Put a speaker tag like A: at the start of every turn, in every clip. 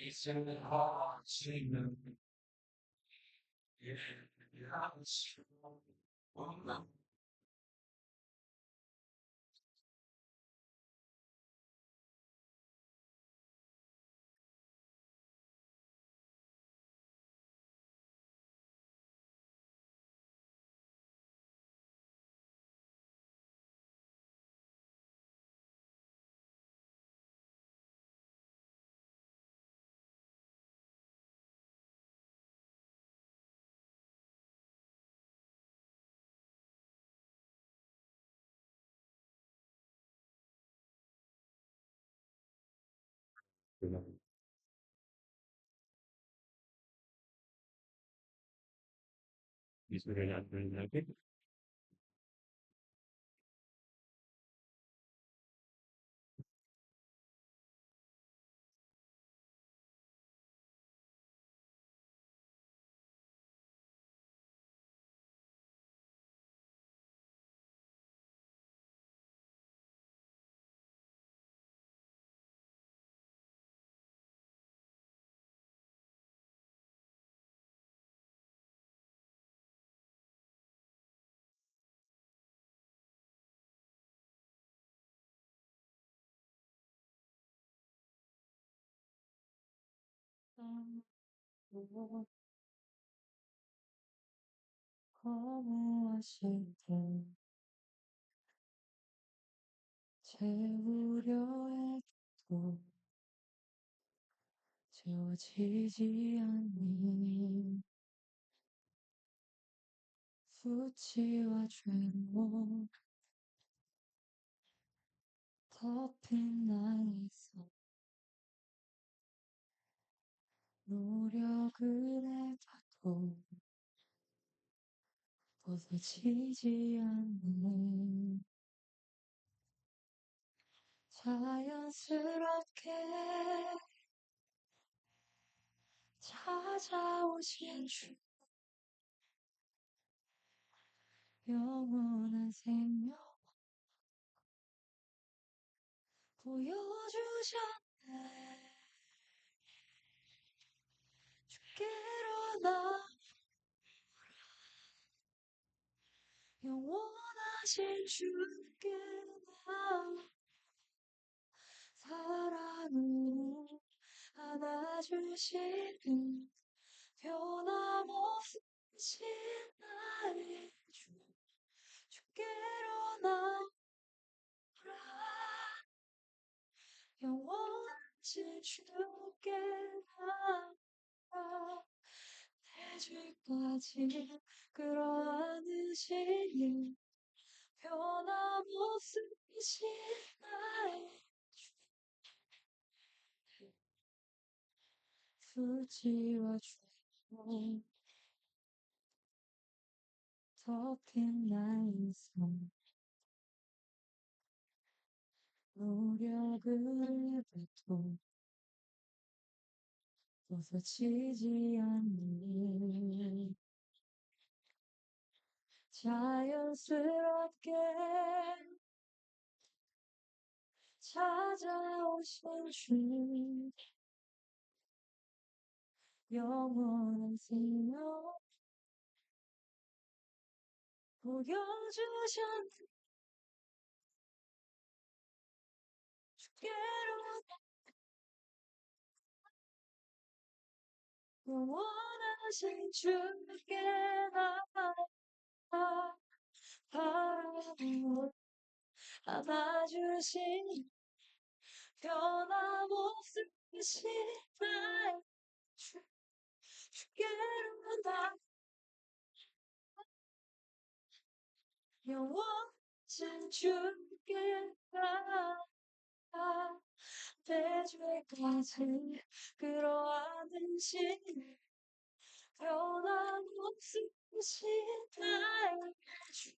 A: 이제 아침은 예리할 수 없나. 미소를 안 들리게.
B: 허무하실 때 채우려해도 채워지지 않는 수치와 죄로 덮인 나에서 노력을 해봐도 벗어지지 않는 자연스럽게 찾아오신 주 영원한 생명 보여주셨네. 주께로 나 영원하신 주께 나 사랑으로 안아주시는 변함없으신 나의 주 주께로 나오라 영원하신 주께 나아가 대죄까지 끌어안으시니 변함없으신 나의 수치와 죄로 덮인 나의 삶 노력을 해봐도 벗어지지 않는 자연스럽게 찾아오신 주 영원한 생명 보여주셨네. 주께로 영원하신 주께 나아가 바라보고 안아주신 변함없으신 나의 주 주께로 나 영원하신 주께 나아가 대죄까지 끌어안으신 변함없으신 나의 주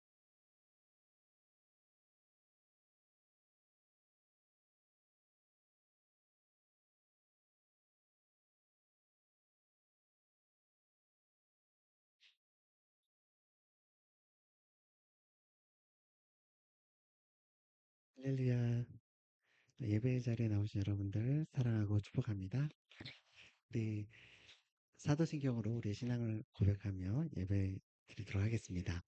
C: 할렐루야. 예배 자리에 나오신 여러분들 사랑하고 축복합니다. 우리 사도신경으로 우리 신앙을 고백하며 예배 드리도록 하겠습니다.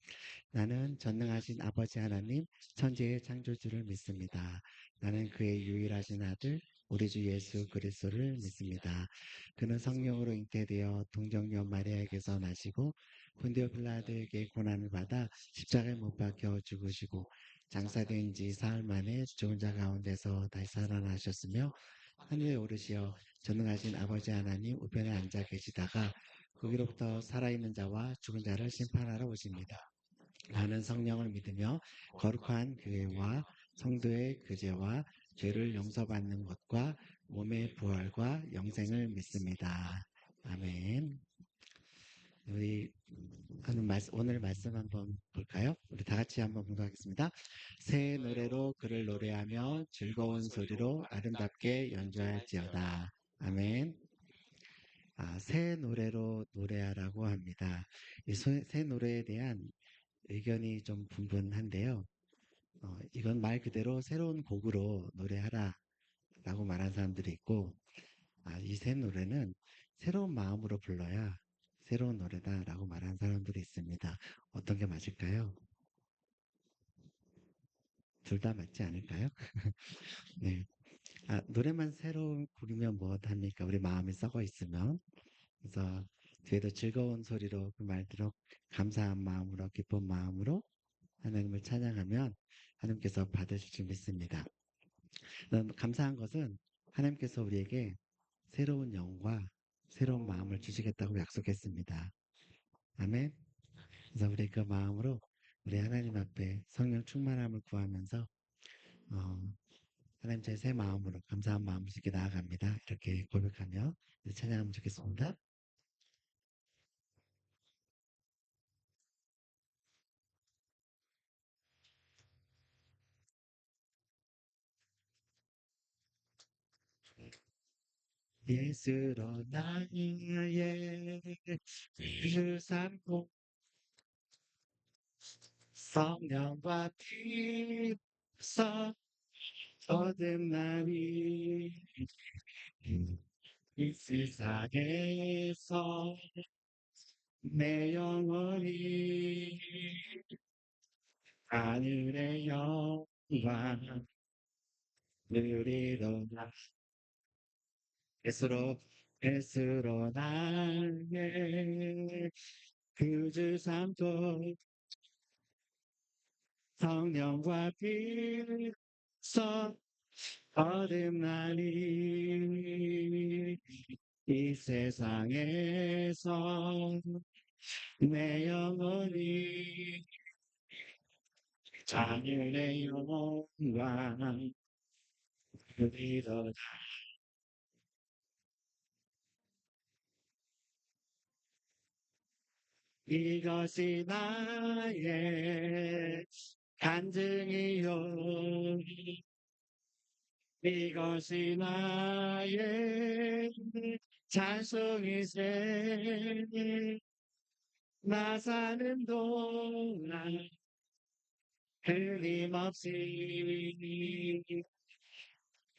C: 나는 전능하신 아버지 하나님, 천지의 창조주를 믿습니다. 나는 그의 유일하신 아들, 우리 주 예수 그리스도를 믿습니다. 그는 성령으로 잉태되어 동정녀 마리아에게서 나시고 본디오 빌라도에게 고난을 받아 십자가에 못 박혀 죽으시고 장사된 지 사흘 만에 죽은 자 가운데서 다시 살아나셨으며 하늘에 오르시어 전능하신 아버지 하나님 우편에 앉아 계시다가 거기로부터 살아있는 자와 죽은 자를 심판하러 오십니다. 나는 성령을 믿으며 거룩한 교회와 성도의 교제와 죄를 용서받는 것과 몸의 부활과 영생을 믿습니다. 아멘. 우리 오늘 말씀 한번 볼까요? 우리 다 같이 한번 봉독하겠습니다. 새 노래로 그를 노래하며 즐거운 소리로 아름답게 연주할지어다. 아멘. 새 노래로 노래하라고 합니다. 새 노래에 대한 의견이 좀 분분한데요. 이건 말 그대로 새로운 곡으로 노래하라 라고 말한 사람들이 있고, 이 새 노래는 새로운 마음으로 불러야 새로운 노래다 라고 말한 사람들이 있습니다. 어떤 게 맞을까요? 둘 다 맞지 않을까요? 네. 노래만 새로운 곡이면 뭐합니까? 우리 마음이 썩어 있으면. 그래서 뒤에도 즐거운 소리로 그 말대로 감사한 마음으로 기쁜 마음으로 하나님을 찬양하면 하나님께서 받으실 줄 믿습니다. 감사한 것은 하나님께서 우리에게 새로운 영과 새로운 마음을 주시겠다고 약속했습니다. 아멘. 그래서 우리 그 마음으로 우리 하나님 앞에 성령 충만함을 구하면서 하나님 제 새 마음으로 감사한 마음을 주게 나아갑니다. 이렇게 고백하며 찬양하면 좋겠습니다. 예수로 나의 주 삼고 성령과 피서 얻은 날이 이 세상에서 내 영혼이 하늘의 영광 누리도다. 예수로 나의 구주 삼고 성령과 피서 얻은 날이 이 세상에서 내 영혼이 하늘의 영광 누리도다. 이것이 나의 간증이요 이것이 나의 찬송이세 나 사는 동안 끊임없이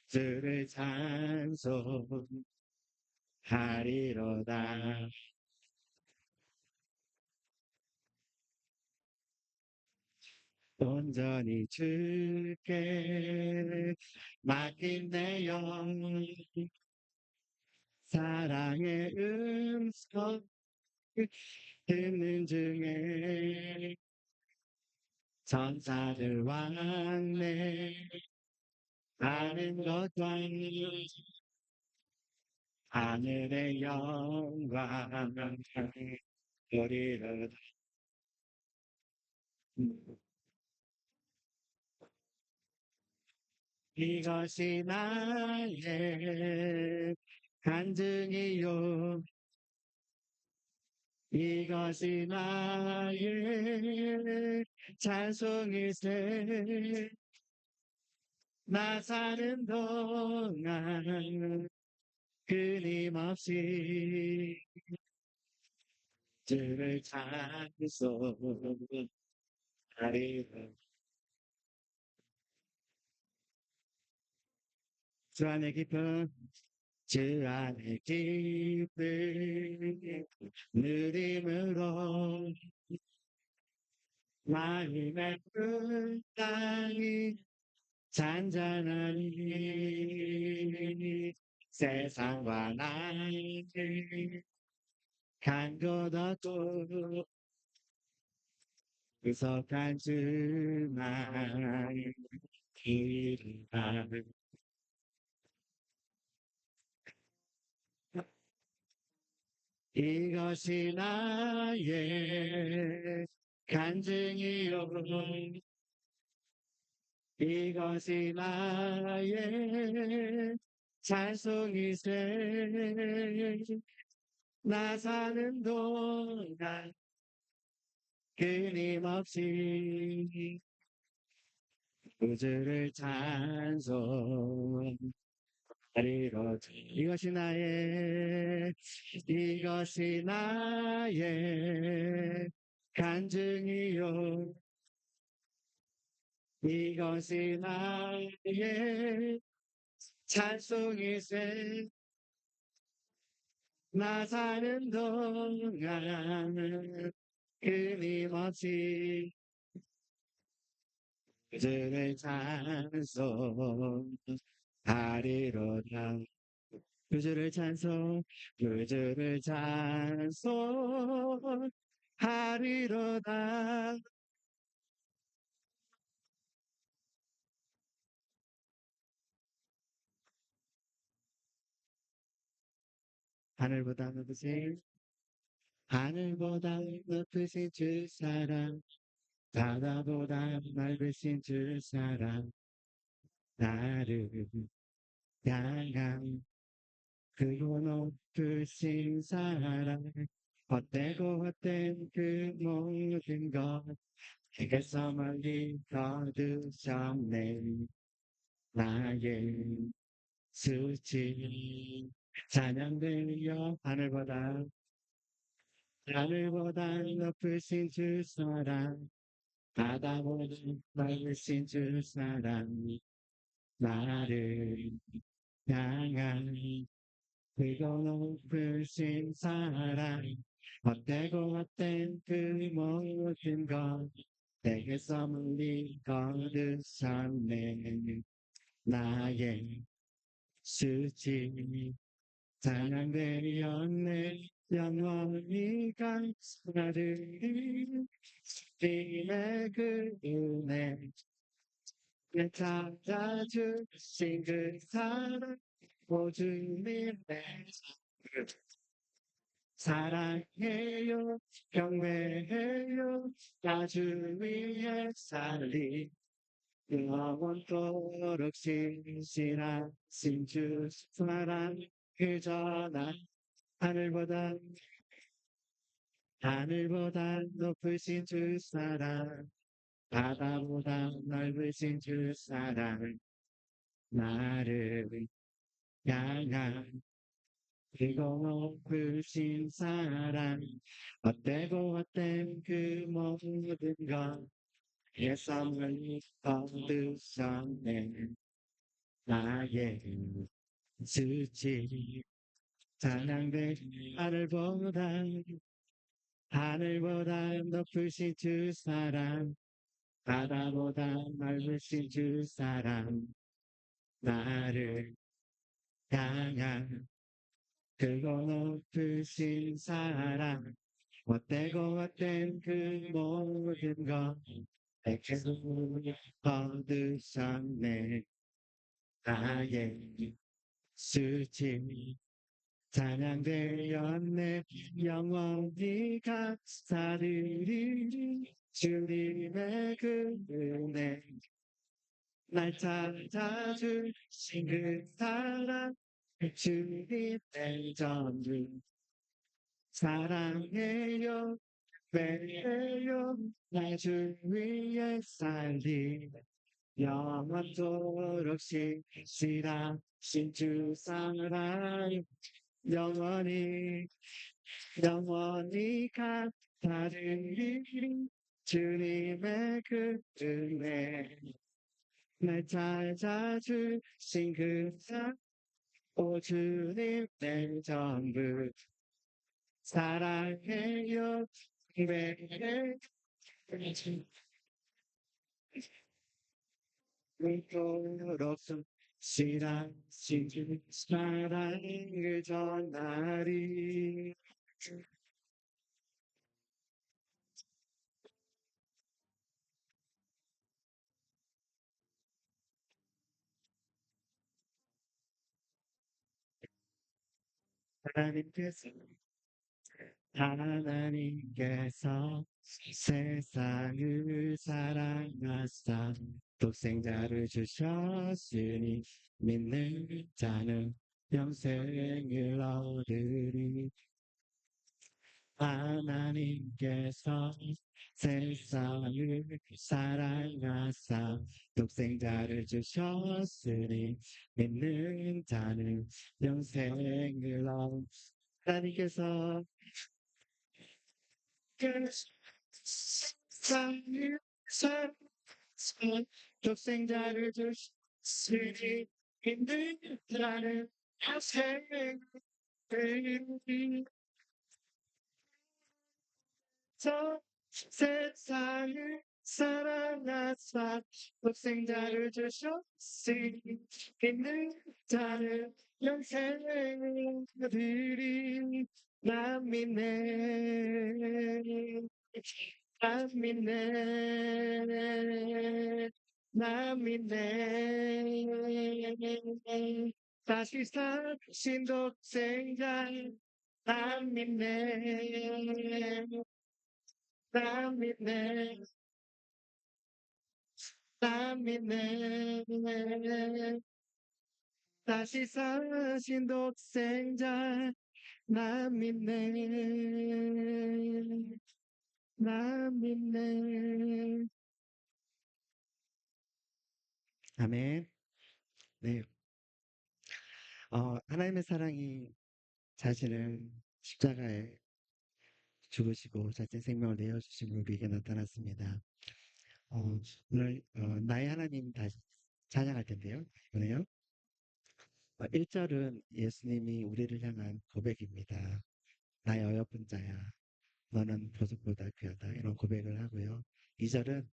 C: 주를 찬송하리로다. 온전히 주께 맡긴 내 영 사랑의 음성 듣는 중에 천사들 왕래 하는 것과 하늘의 영광 우리를 이것이 나의 간증이요 이것이 나의 찬송일세 나 사는 동안 끊임없이 주를 찬송하리라. 주 안의 깊은 주 안에 기쁨 누림으로 마음의 땅이 잔잔하니 세상과 나를 간 곳 없고 구속한 주만 기리라 이것이 나의 간증이요 이것이 나의 찬송이세 나 사는 동안 끊임없이 우주를 찬송하리로다 이것이 나의 간증이요 이것이 나의 찬송이세 나 사는 동안 끊임없이 주를 찬송하리로다 주를 찬송 주를 찬송하리로다 하늘보다 높으신 하늘보다 높으신 주 사랑 바다보다 맑으신 주 사랑 나를 향한 그리고 높으신 사랑 헛되고 헛된 그 모든 것 내게서 멀리 거두셨네 나의 수치 찬양되며 하늘보다 높으신 주 사랑 바다보다 맑으신 주 사랑 나를 향한 그리고 높으신 사랑 헛되고 헛된 그 모든 것 내게서 멀리 거두셨네 나의 수치 찬양되었네 영원히 감사드리 주님의 그 은혜 내 찾아주신 그 사랑 오 주님의 사랑해요 경배해요 아주 위해 살리 영원토록 신실하신 주 사랑 그저 나 하늘보다 높으신 주 사랑 바다보다 넓으신 주 사랑 나를 향한 그리고 높으신 사랑 헛되고 헛된 그 모든 것 예성을 거두셨네 나의 수치 찬양된 하늘보다 높으신 주 사랑 바다보다 넓으신 주 사랑 나를 향한 그고 높으신 사랑 헛되고 헛된 그 모든 것 내게서 거두셨네 나의 수치 찬양되었네 영원히 감사드리리 주님의 그 은혜 날 찾아주신 그 사랑 주님의 전부 사랑해요 배해요 날 주 위해 살리 영원토록 신실하신 주 사랑 영원히 감사드리리 주님의 그 은혜 날 찾아주신 그 사랑 오 주님 내 전부 사랑해요 매일 믿도록 실하신 사랑을 전하리 하나님께서 하나님께서 세상을 사랑하사 독생자를 주셨으니 믿는 자는 영생을 얻으리 하나님께서 세상을 사랑하사 독생자를 주셨으니 믿는 자는 영생을 얻으리 하나님께서 세상을 사랑하사 독생자를 주셨으니 믿는 자는 영생을 얻으리 저 세상을 사랑하사 독생자를 주셨으니 믿는 자는 영생을 얻으리 난 믿네 난 믿네 난 믿네 다시 사신 독생자 난 믿네 난 믿네, 난 믿네. 다시 사신 독생자, 난 믿네. 난 믿네. 아멘. 네. 하나님의 사랑이 자신을 십자가에 죽으시고 자신 생명을 내어주심으로 우리에게 나타났습니다. 오늘 나의 하나님 다시 찬양할 텐데요. 이번에요. 1절은 예수님이 우리를 향한 고백입니다. 나의 어여쁜 자야, 너는 보석보다 귀하다. 이런 고백을 하고요. 2절은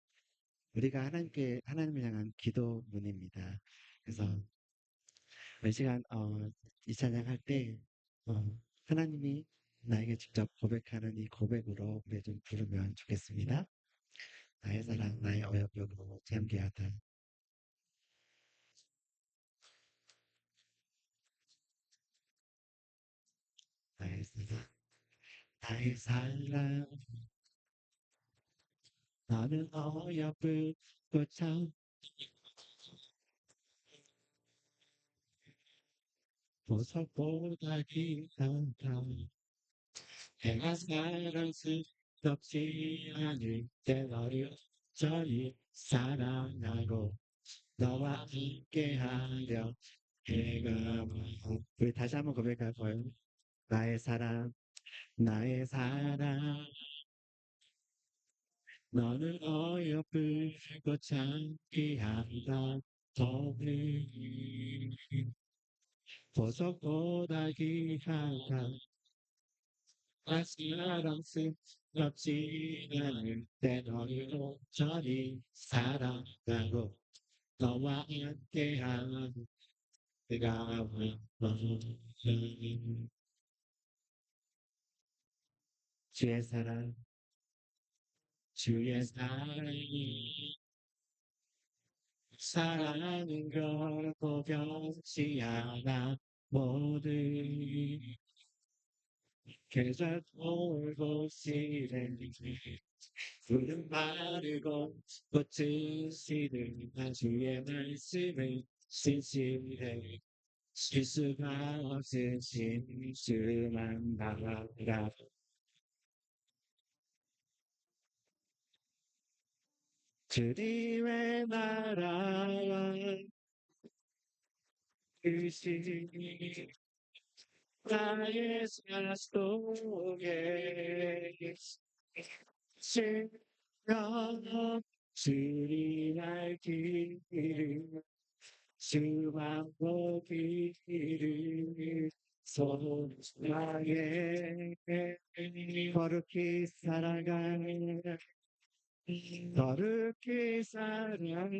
C: 우리가 하나님을 향한 기도문입니다. 그래서 이 시간, 이 찬양할 때, 어, 하나님이 나에게 직접 고백하는 이 고백으로 우리 좀 부르면 좋겠습니다. 나의 사랑, 나의 어여쁨으로 잠기하다. 나의 사랑, 나의 사랑, 나는 어여쁜 꽃참 보석보다 귀하다. 해가 사랑스럽지 않을 때 너를 저리 사랑하고 너와 함께하려 해가 와. 우리 다시 한번 고백할 거예요. 나의 사랑, 나의 사랑, 너는 어여쁘고 참 귀하다. 더블 보석보다 귀하다. 사랑스럽지 않을 때 너를 온전히 사랑하고 너와 함께하는 내가 주의 사랑 주의 사랑이 사랑하는 걸 보변치 않아 모든 계절 돌고 시래 푸른 마르고 꽃은 시들다 주의 말씀을 신실해 쉴 수가 없은 진실만 나라 주님의 나라와 의식 나의 삶 속에 주여 주님 날 길을 주만 보기를 소망해 거룩히 살아가 거룩히 살아가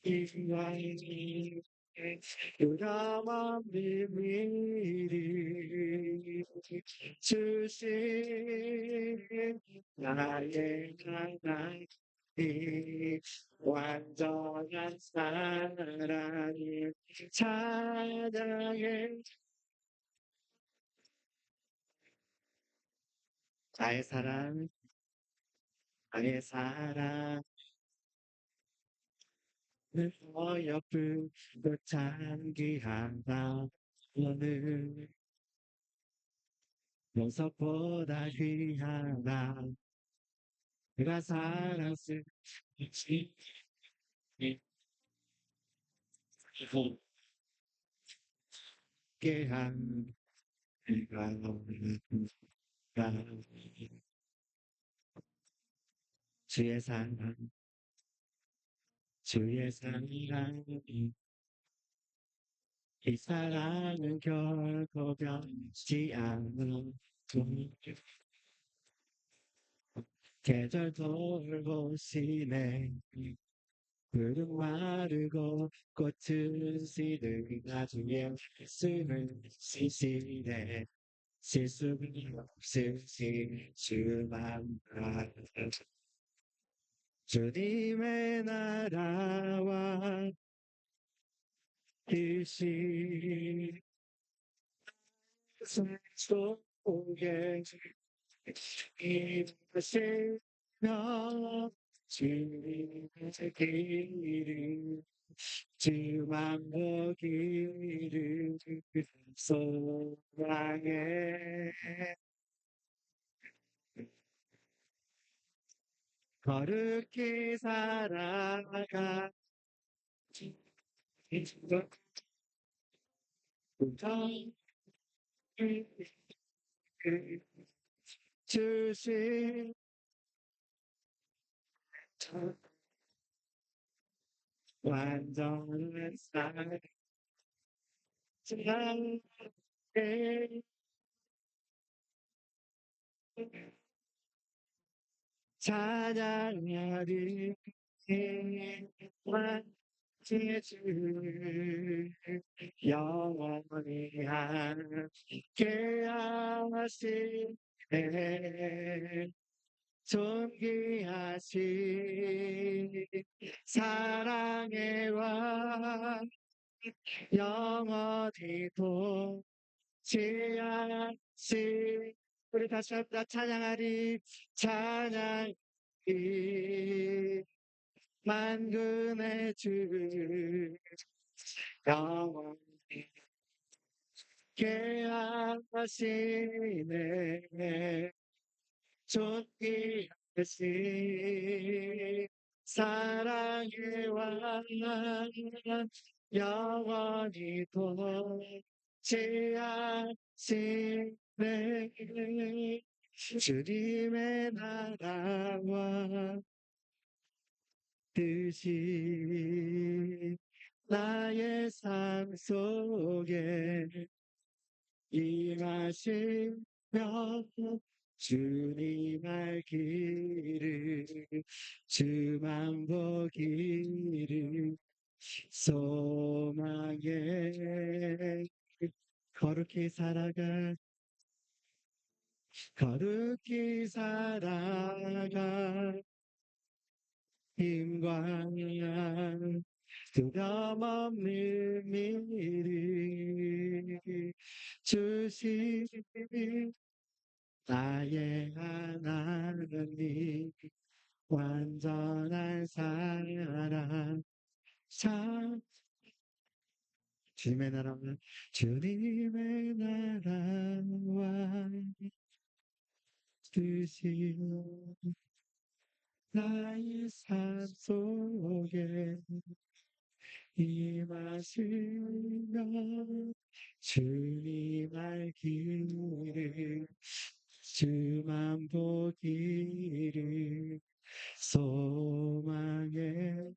C: 이와이 유감없는 미리 주신 나의 하나님 완전한 사랑을 찬양해 나의 사랑 나의 사랑 어여쁜 그 찬기하다 너는 용서보다 귀하다 내가 사랑스럽게 한 내가 주의 사랑 주의 사랑 이 사랑은 결코 변치 않는 계절 돌보시네 푸른 마르고 꽃은 시들 나중에 숨을 쉬시네 실수가 없으신 주만 주님의 나라와 뜻이 속에 임하시며 주님의 길을 주만 보기를 소망해 거룩히 살아가 주신 완전한 사랑에 찬양하리 제주 영원히 함께 하시네 존귀하신 사랑의 왕 영원히 동치하신 우리 다시 한번 찬양하리 찬양이 만군의 주 영원히 계하시네 존귀하신 사랑의 왕 영원히 동치하시네 주님의 나라와 뜻이 나의 삶 속에 임하시며 주님 알기를 주만 보기를 소망해 거룩히 살아가 거룩히 살아가 힘과 두려움없는 미리 주신 나의 하나님 완전한 사랑 참 주님의 나라와 주님의 나라와 뜻이 나의 삶 속에 임하시며 주님 알기를 주만 보기를 소망해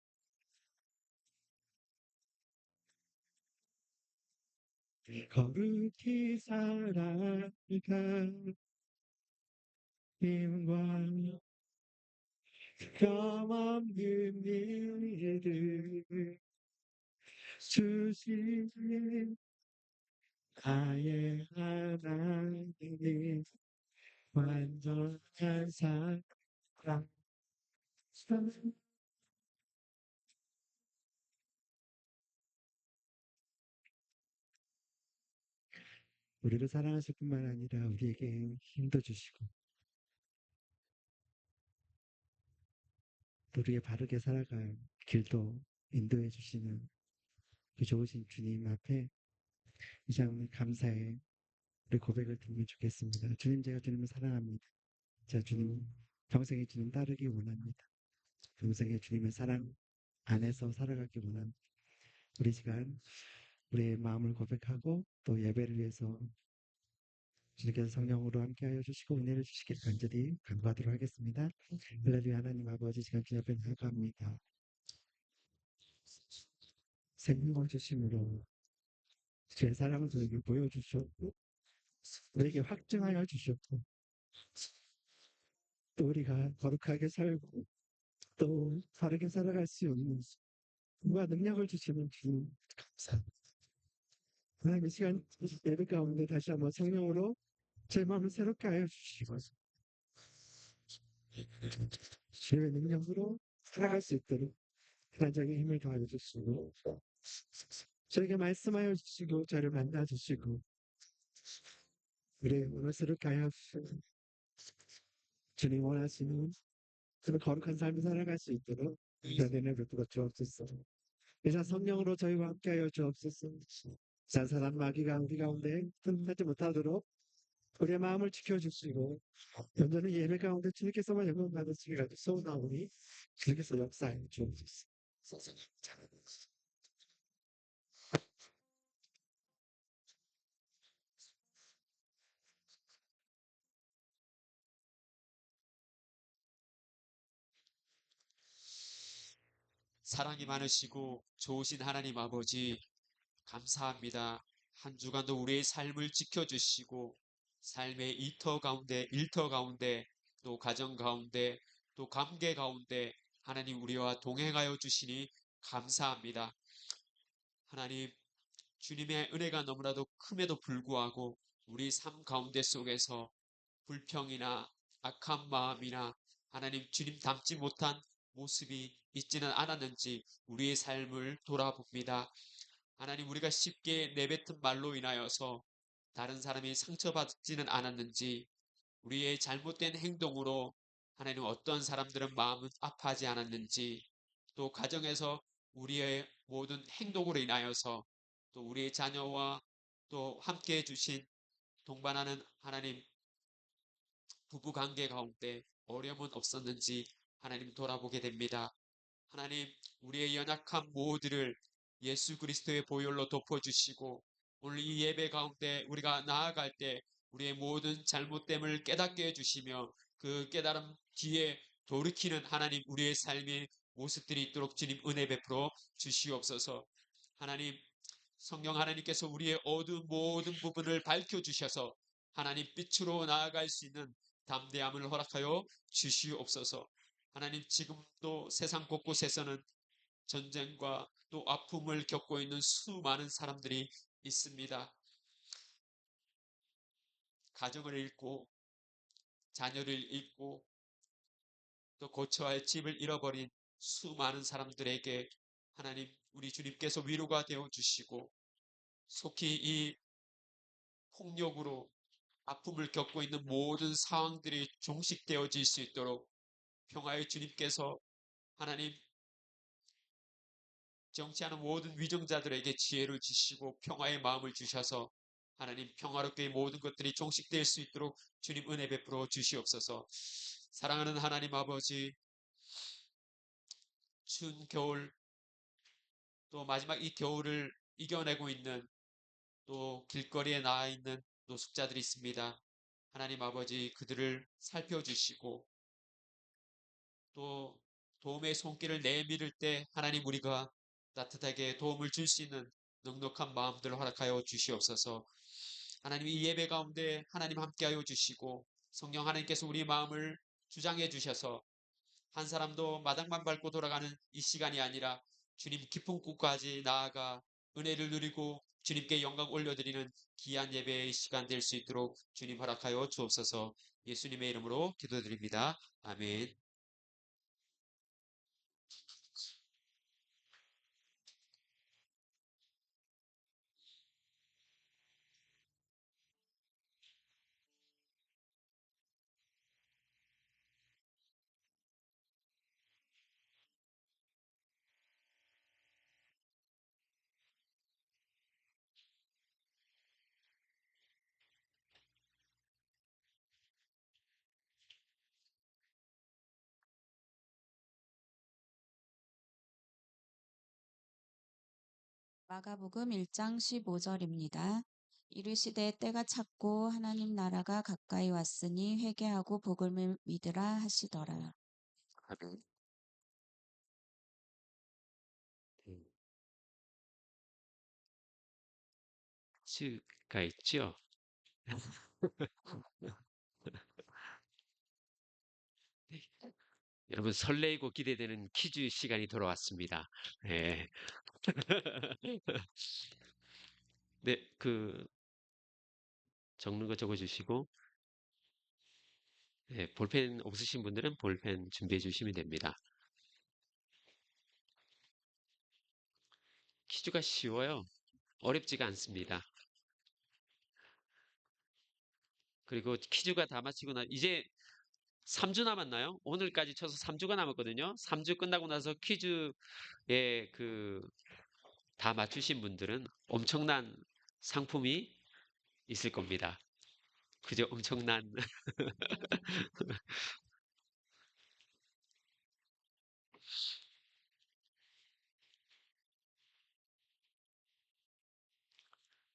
C: 거룩히 살아가 힘과 흠없는 일을 주시는 나의 하나님 완전한 사랑 우리를 사랑하실 뿐만 아니라 우리에게 힘도 주시고 또 우리의 바르게 살아갈 길도 인도해 주시는 그 좋으신 주님 앞에 이 시간 감사의 우리 고백을 드리면 좋겠습니다. 주님, 제가 주님을 사랑합니다. 제가 주님 평생에 주님 따르기 원합니다. 평생에 주님의 사랑 안에서 살아가기 원합니다. 우리 시간 우리의 마음을 고백하고 또 예배를 위해서 주님께서 성령으로 함께하여 주시고 은혜를 주시길 간절히 간구하도록 하겠습니다. 할렐루야. 하나님 아버지, 시간 주님 앞에 나아갑니다. 생명을 주심으로 주의 사랑을 저에게 보여주셨고 우리에게 확증하여 주셨고 또 우리가 거룩하게 살고 또 바르게 살아갈 수 있는 힘과 능력을 주시는 주님 감사합니다. 하나님, 이 시간 예배 가운데 다시 한번 성령으로 제 마음을 새롭게 하여 주시고 주의 능력으로 살아갈 수 있도록 하나님의 힘을 더하여 주시고 저에게 말씀하여 주시고 저를 만나 주시고 우리의 몸을 새롭게 하여 주시고 주님 원하시는 그런 거룩한 삶을 살아갈 수 있도록 은혜를 베풀어 주옵소서. 이제 성령으로 저희와 함께하여 주옵소서. 잔사람 마귀가 우리 가운데 틈타지 못하도록 우리의 마음을 지켜주시고 온전히 예배 가운데 주님께서만 영광 받으시기 가지고 소원하오니 주님께서 역사해 주옵소서.
A: 사랑이 많으시고 좋으신 하나님 아버지, 감사합니다. 한 주간도 우리의 삶을 지켜주시고 삶의 일터 가운데 또 가정 가운데 또 관계 가운데 하나님 우리와 동행하여 주시니 감사합니다. 하나님, 주님의 은혜가 너무나도 큼에도 불구하고 우리 삶 가운데 속에서 불평이나 악한 마음이나 하나님 주님 닮지 못한 모습이 있지는 않았는지 우리의 삶을 돌아봅니다. 하나님, 우리가 쉽게 내뱉은 말로 인하여서 다른 사람이 상처받지는 않았는지 우리의 잘못된 행동으로 하나님 어떤 사람들은 마음은 아파하지 않았는지 또 가정에서 우리의 모든 행동으로 인하여서 또 우리의 자녀와 또 함께 해주신 동반하는 하나님 부부 관계 가운데 어려움은 없었는지 하나님 돌아보게 됩니다. 하나님, 우리의 연약한 모두를 예수 그리스도의 보혈로 덮어주시고 오늘 이 예배 가운데 우리가 나아갈 때 우리의 모든 잘못됨을 깨닫게 해주시며 그 깨달음 뒤에 돌이키는 하나님 우리의 삶의 모습들이 있도록 주님 은혜 베풀어 주시옵소서. 하나님, 성령 하나님께서 우리의 어두운 모든 부분을 밝혀주셔서 하나님 빛으로 나아갈 수 있는 담대함을 허락하여 주시옵소서. 하나님, 지금도 세상 곳곳에서는 전쟁과 또 아픔을 겪고 있는 수많은 사람들이 있습니다. 가정을 잃고 자녀를 잃고 또 거처할 집을 잃어버린 수많은 사람들에게 하나님 우리 주님께서 위로가 되어 주시고 속히 이 폭력으로 아픔을 겪고 있는 모든 상황들이 종식되어질 수 있도록 평화의 주님께서 하나님 정치하는 모든 위정자들에게 지혜를 주시고 평화의 마음을 주셔서 하나님 평화롭게 모든 것들이 종식될 수 있도록 주님 은혜 베풀어 주시옵소서. 사랑하는 하나님 아버지, 추운 겨울 또 마지막 이 겨울을 이겨내고 있는 또 길거리에 나와 있는 노숙자들이 있습니다. 하나님 아버지, 그들을 살펴주시고 또 도움의 손길을 내밀을 때 하나님 우리가 따뜻하게 도움을 줄 수 있는 넉넉한 마음들 허락하여 주시옵소서. 하나님 이 예배 가운데 하나님 함께하여 주시고 성령 하나님께서 우리 마음을 주장해 주셔서 한 사람도 마당만 밟고 돌아가는 이 시간이 아니라 주님 깊은 곳까지 나아가 은혜를 누리고 주님께 영광 올려드리는 귀한 예배의 시간 될 수 있도록 주님 허락하여 주옵소서. 예수님의 이름으로 기도드립니다. 아멘.
D: 마가복음 1장 15절입니다. 이르시되 때가 찼고 하나님 나라가 가까이 왔으니 회개하고 복음을 믿으라 하시더라.
A: 아멘. 가 있죠. 네. 여러분 설레이고 기대되는 퀴즈 시간이 돌아왔습니다. 네. 네, 적는 거 적어주시고, 네, 볼펜 없으신 분들은 볼펜 준비해 주시면 됩니다. 퀴즈가 쉬워요. 어렵지가 않습니다. 그리고 퀴즈가 다 마치고 이제 3주 남았나요? 오늘까지 쳐서 3주가 남았거든요. 3주 끝나고 나서 퀴즈에 다 맞추신 분들은 엄청난 상품이 있을 겁니다. 그죠? 엄청난.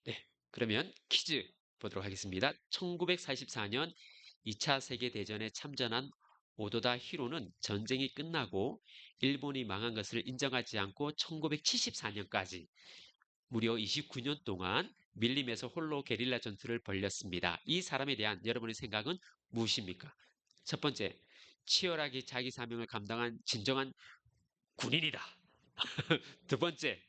A: 네, 그러면 퀴즈 보도록 하겠습니다. 1944년 2차 세계대전에 참전한 오도다 히로는 전쟁이 끝나고 일본이 망한 것을 인정하지 않고 1974년까지 무려 29년 동안 밀림에서 홀로 게릴라 전투를 벌였습니다. 이 사람에 대한 여러분의 생각은 무엇입니까? 첫 번째, 치열하게 자기 사명을 감당한 진정한 군인이다. 두 번째,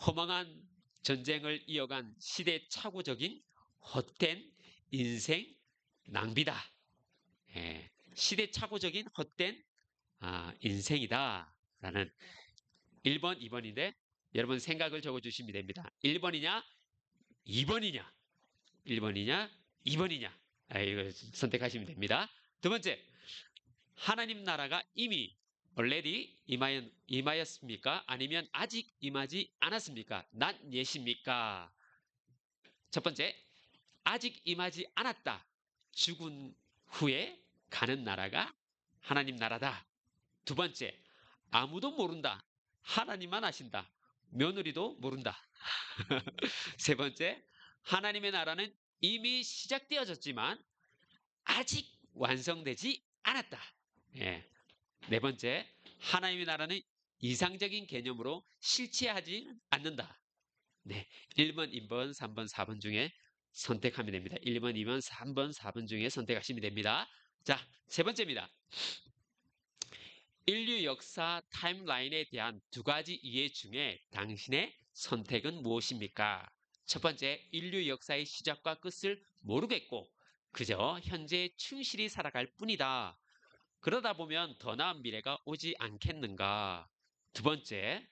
A: 허망한 전쟁을 이어간 시대착오적인 헛된 인생 낭비다. 예, 시대착오적인 헛된 인생이다. 라는 1번, 2번인데 여러분 생각을 적어주시면 됩니다. 1번이냐, 2번이냐, 1번이냐, 2번이냐. 이거 선택하시면 됩니다. 두 번째, 하나님 나라가 이미 already 임하였습니까? 아니면 아직 임하지 않았습니까? not yet입니까? 첫 번째, 아직 임하지 않았다. 죽은 후에 가는 나라가 하나님 나라다. 두 번째, 아무도 모른다. 하나님만 아신다. 며느리도 모른다. 세 번째, 하나님의 나라는 이미 시작되어졌지만 아직 완성되지 않았다. 예. 네 번째, 하나님의 나라는 이상적인 개념으로 실체하지 않는다. 네, 1번, 2번, 3번, 4번 중에 선택하면 됩니다. 1번, 2번, 3번, 4번 중에 선택하시면 됩니다. 자, 세 번째입니다. 인류 역사 타임라인에 대한 두 가지 이해 중에 당신의 선택은 무엇입니까? 첫 번째, 인류 역사의 시작과 끝을 모르겠고 그저 현재에 충실히 살아갈 뿐이다. 그러다 보면 더 나은 미래가 오지 않겠는가? 두 번째,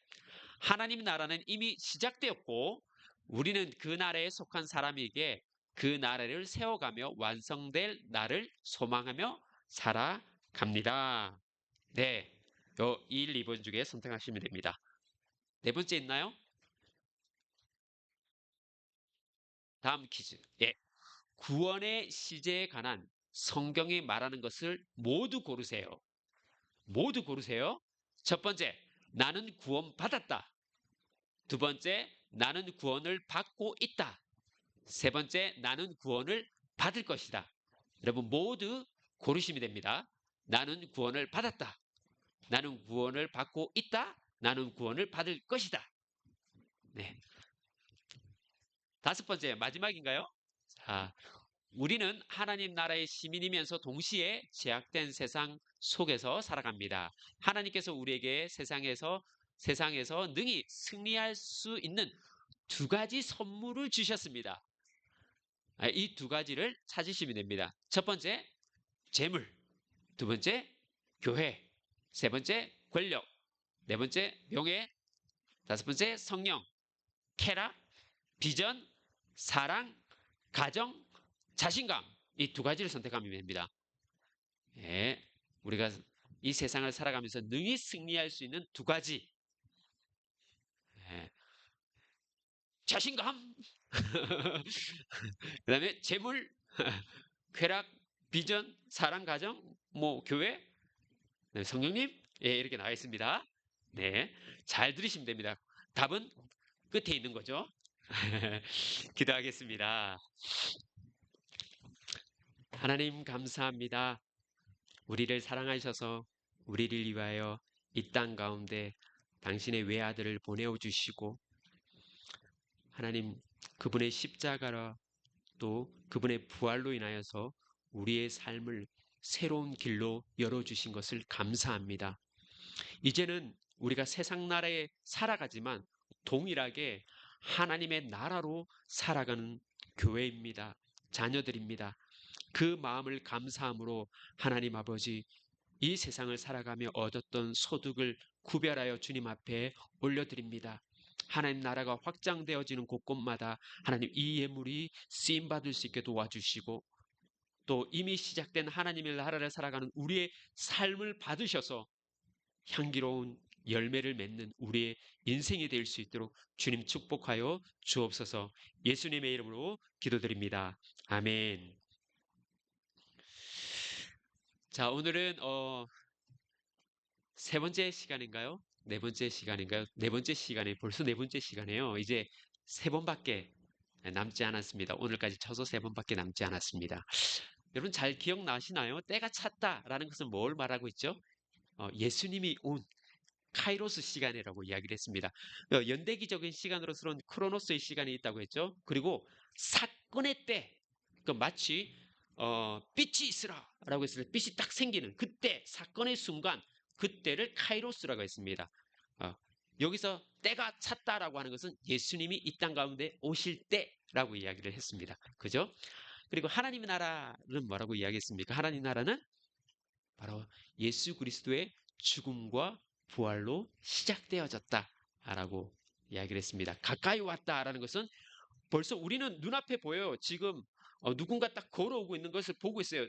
A: 하나님 나라는 이미 시작되었고 우리는 그 나라에 속한 사람에게 그 나라를 세워가며 완성될 날을 소망하며 살아갑니다. 네, 요 1, 2번 중에 선택하시면 됩니다. 네 번째 있나요? 다음 퀴즈. 예, 구원의 시제에 관한 성경이 말하는 것을 모두 고르세요. 모두 고르세요. 첫 번째, 나는 구원받았다. 두 번째, 나는 구원을 받고 있다. 세 번째, 나는 구원을 받을 것이다. 여러분 모두 고르시면 됩니다. 나는 구원을 받았다. 나는 구원을 받고 있다. 나는 구원을 받을 것이다. 네. 다섯 번째, 마지막인가요? 자, 우리는 하나님 나라의 시민이면서 동시에 제약된 세상 속에서 살아갑니다. 하나님께서 우리에게 세상에서 능히 승리할 수 있는 두 가지 선물을 주셨습니다. 이 두 가지를 찾으시면 됩니다. 첫 번째, 재물. 두 번째, 교회. 세 번째, 권력. 네 번째, 명예. 다섯 번째, 성령. 쾌락, 비전, 사랑, 가정, 자신감. 이 두 가지를 선택하면 됩니다. 예, 우리가 이 세상을 살아가면서 능히 승리할 수 있는 두 가지. 예, 자신감, 그 다음에 재물, 쾌락, 비전, 사랑, 가정, 뭐 교회, 네, 성령님, 예, 이렇게 나와 있습니다. 네, 잘 들으시면 됩니다. 답은 끝에 있는 거죠. 기도하겠습니다. 하나님 감사합니다. 우리를 사랑하셔서 우리를 위하여 이 땅 가운데 당신의 외아들을 보내어 주시고 하나님 그분의 십자가라 또 그분의 부활로 인하여서 우리의 삶을 새로운 길로 열어주신 것을 감사합니다. 이제는 우리가 세상 나라에 살아가지만 동일하게 하나님의 나라로 살아가는 교회입니다. 자녀들입니다. 그 마음을 감사함으로 하나님 아버지 이 세상을 살아가며 얻었던 소득을 구별하여 주님 앞에 올려드립니다. 하나님 나라가 확장되어지는 곳곳마다 하나님 이 예물이 쓰임받을 수 있게 도와주시고 또 이미 시작된 하나님의 나라를 살아가는 우리의 삶을 받으셔서 향기로운 열매를 맺는 우리의 인생이 될 수 있도록 주님 축복하여 주옵소서. 예수님의 이름으로 기도드립니다. 아멘. 자, 오늘은 세 번째 시간인가요? 네 번째 시간인가요? 네 번째 시간에 벌써 네 번째 시간이에요. 이제 세 번밖에 남지 않았습니다. 오늘까지 쳐서 세 번밖에 남지 않았습니다. 여러분 잘 기억나시나요? 때가 찼다라는 것은 뭘 말하고 있죠? 예수님이 온 카이로스 시간이라고 이야기를 했습니다. 연대기적인 시간으로서는 크로노스의 시간이 있다고 했죠. 그리고 사건의 때, 마치 빛이 있으라라고 했을 때 빛이 딱 생기는 그때 사건의 순간 그때를 카이로스라고 했습니다. 여기서 때가 찼다라고 하는 것은 예수님이 이 땅 가운데 오실 때라고 이야기를 했습니다. 그죠? 그리고 하나님의 나라는 뭐라고 이야기했습니까? 하나님 나라는 바로 예수 그리스도의 죽음과 부활로 시작되어졌다라고 이야기를 했습니다. 가까이 왔다라는 것은 벌써 우리는 눈앞에 보여요. 지금 누군가 딱 걸어오고 있는 것을 보고 있어요.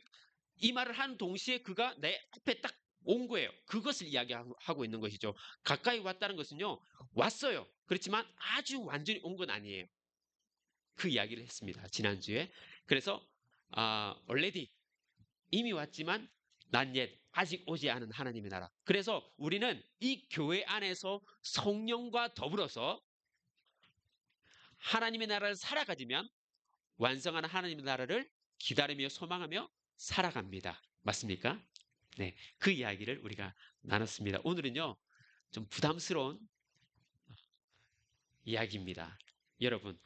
A: 이 말을 한 동시에 그가 내 앞에 딱 온 거예요. 그것을 이야기하고 있는 것이죠. 가까이 왔다는 것은요. 왔어요. 그렇지만 아주 완전히 온 건 아니에요. 그 이야기를 했습니다. 지난주에. 그래서 already 이미 왔지만 난 옛 아직 오지 않은 하나님의 나라. 그래서 우리는 이 교회 안에서 성령과 더불어서 하나님의 나라를 살아가지면 완성하는 하나님의 나라를 기다리며 소망하며 살아갑니다. 맞습니까? 네, 그 이야기를 우리가 나눴습니다. 오늘은요, 좀 부담스러운 이야기입니다. 여러분,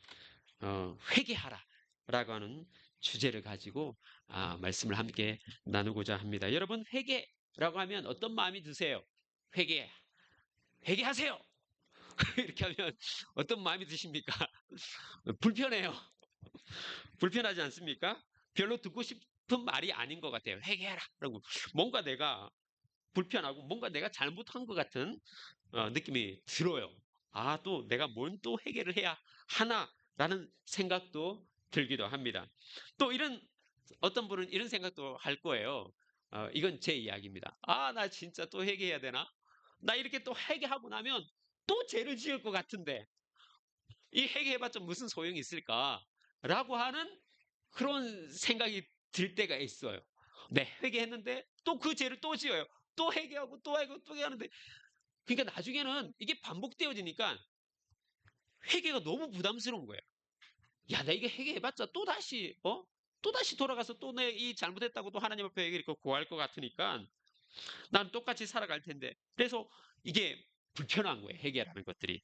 A: 회개하라라고 하는 주제를 가지고 말씀을 함께 나누고자 합니다. 여러분, 회개라고 하면 어떤 마음이 드세요? 회개하세요! 이렇게 하면 어떤 마음이 드십니까? 불편해요. 불편하지 않습니까? 별로 듣고 싶은 말이 아닌 것 같아요. 회개하라! 라고. 뭔가 내가 불편하고 뭔가 내가 잘못한 것 같은 느낌이 들어요. 또 내가 뭔 또 회개를 해야 하나라는 생각도 들기도 합니다. 또 어떤 분은 이런 생각도 할 거예요. 이건 제 이야기입니다. 나 진짜 또 회개해야 되나? 나 이렇게 또 회개하고 나면 또 죄를 지을 것 같은데 이 회개해봤자 무슨 소용이 있을까? 라고 하는 그런 생각이 들 때가 있어요. 네, 회개했는데 또 그 죄를 또 지어요. 또 회개하고 또 하고 또 하는데 그러니까 나중에는 이게 반복되어지니까 회개가 너무 부담스러운 거예요. 야, 나 이게 회개해봤자 또다시 돌아가서 또 내 이 잘못했다고 또 하나님 앞에 이렇게 고할 것 같으니까 난 똑같이 살아갈 텐데. 그래서 이게 불편한 거예요, 회개라는 것들이.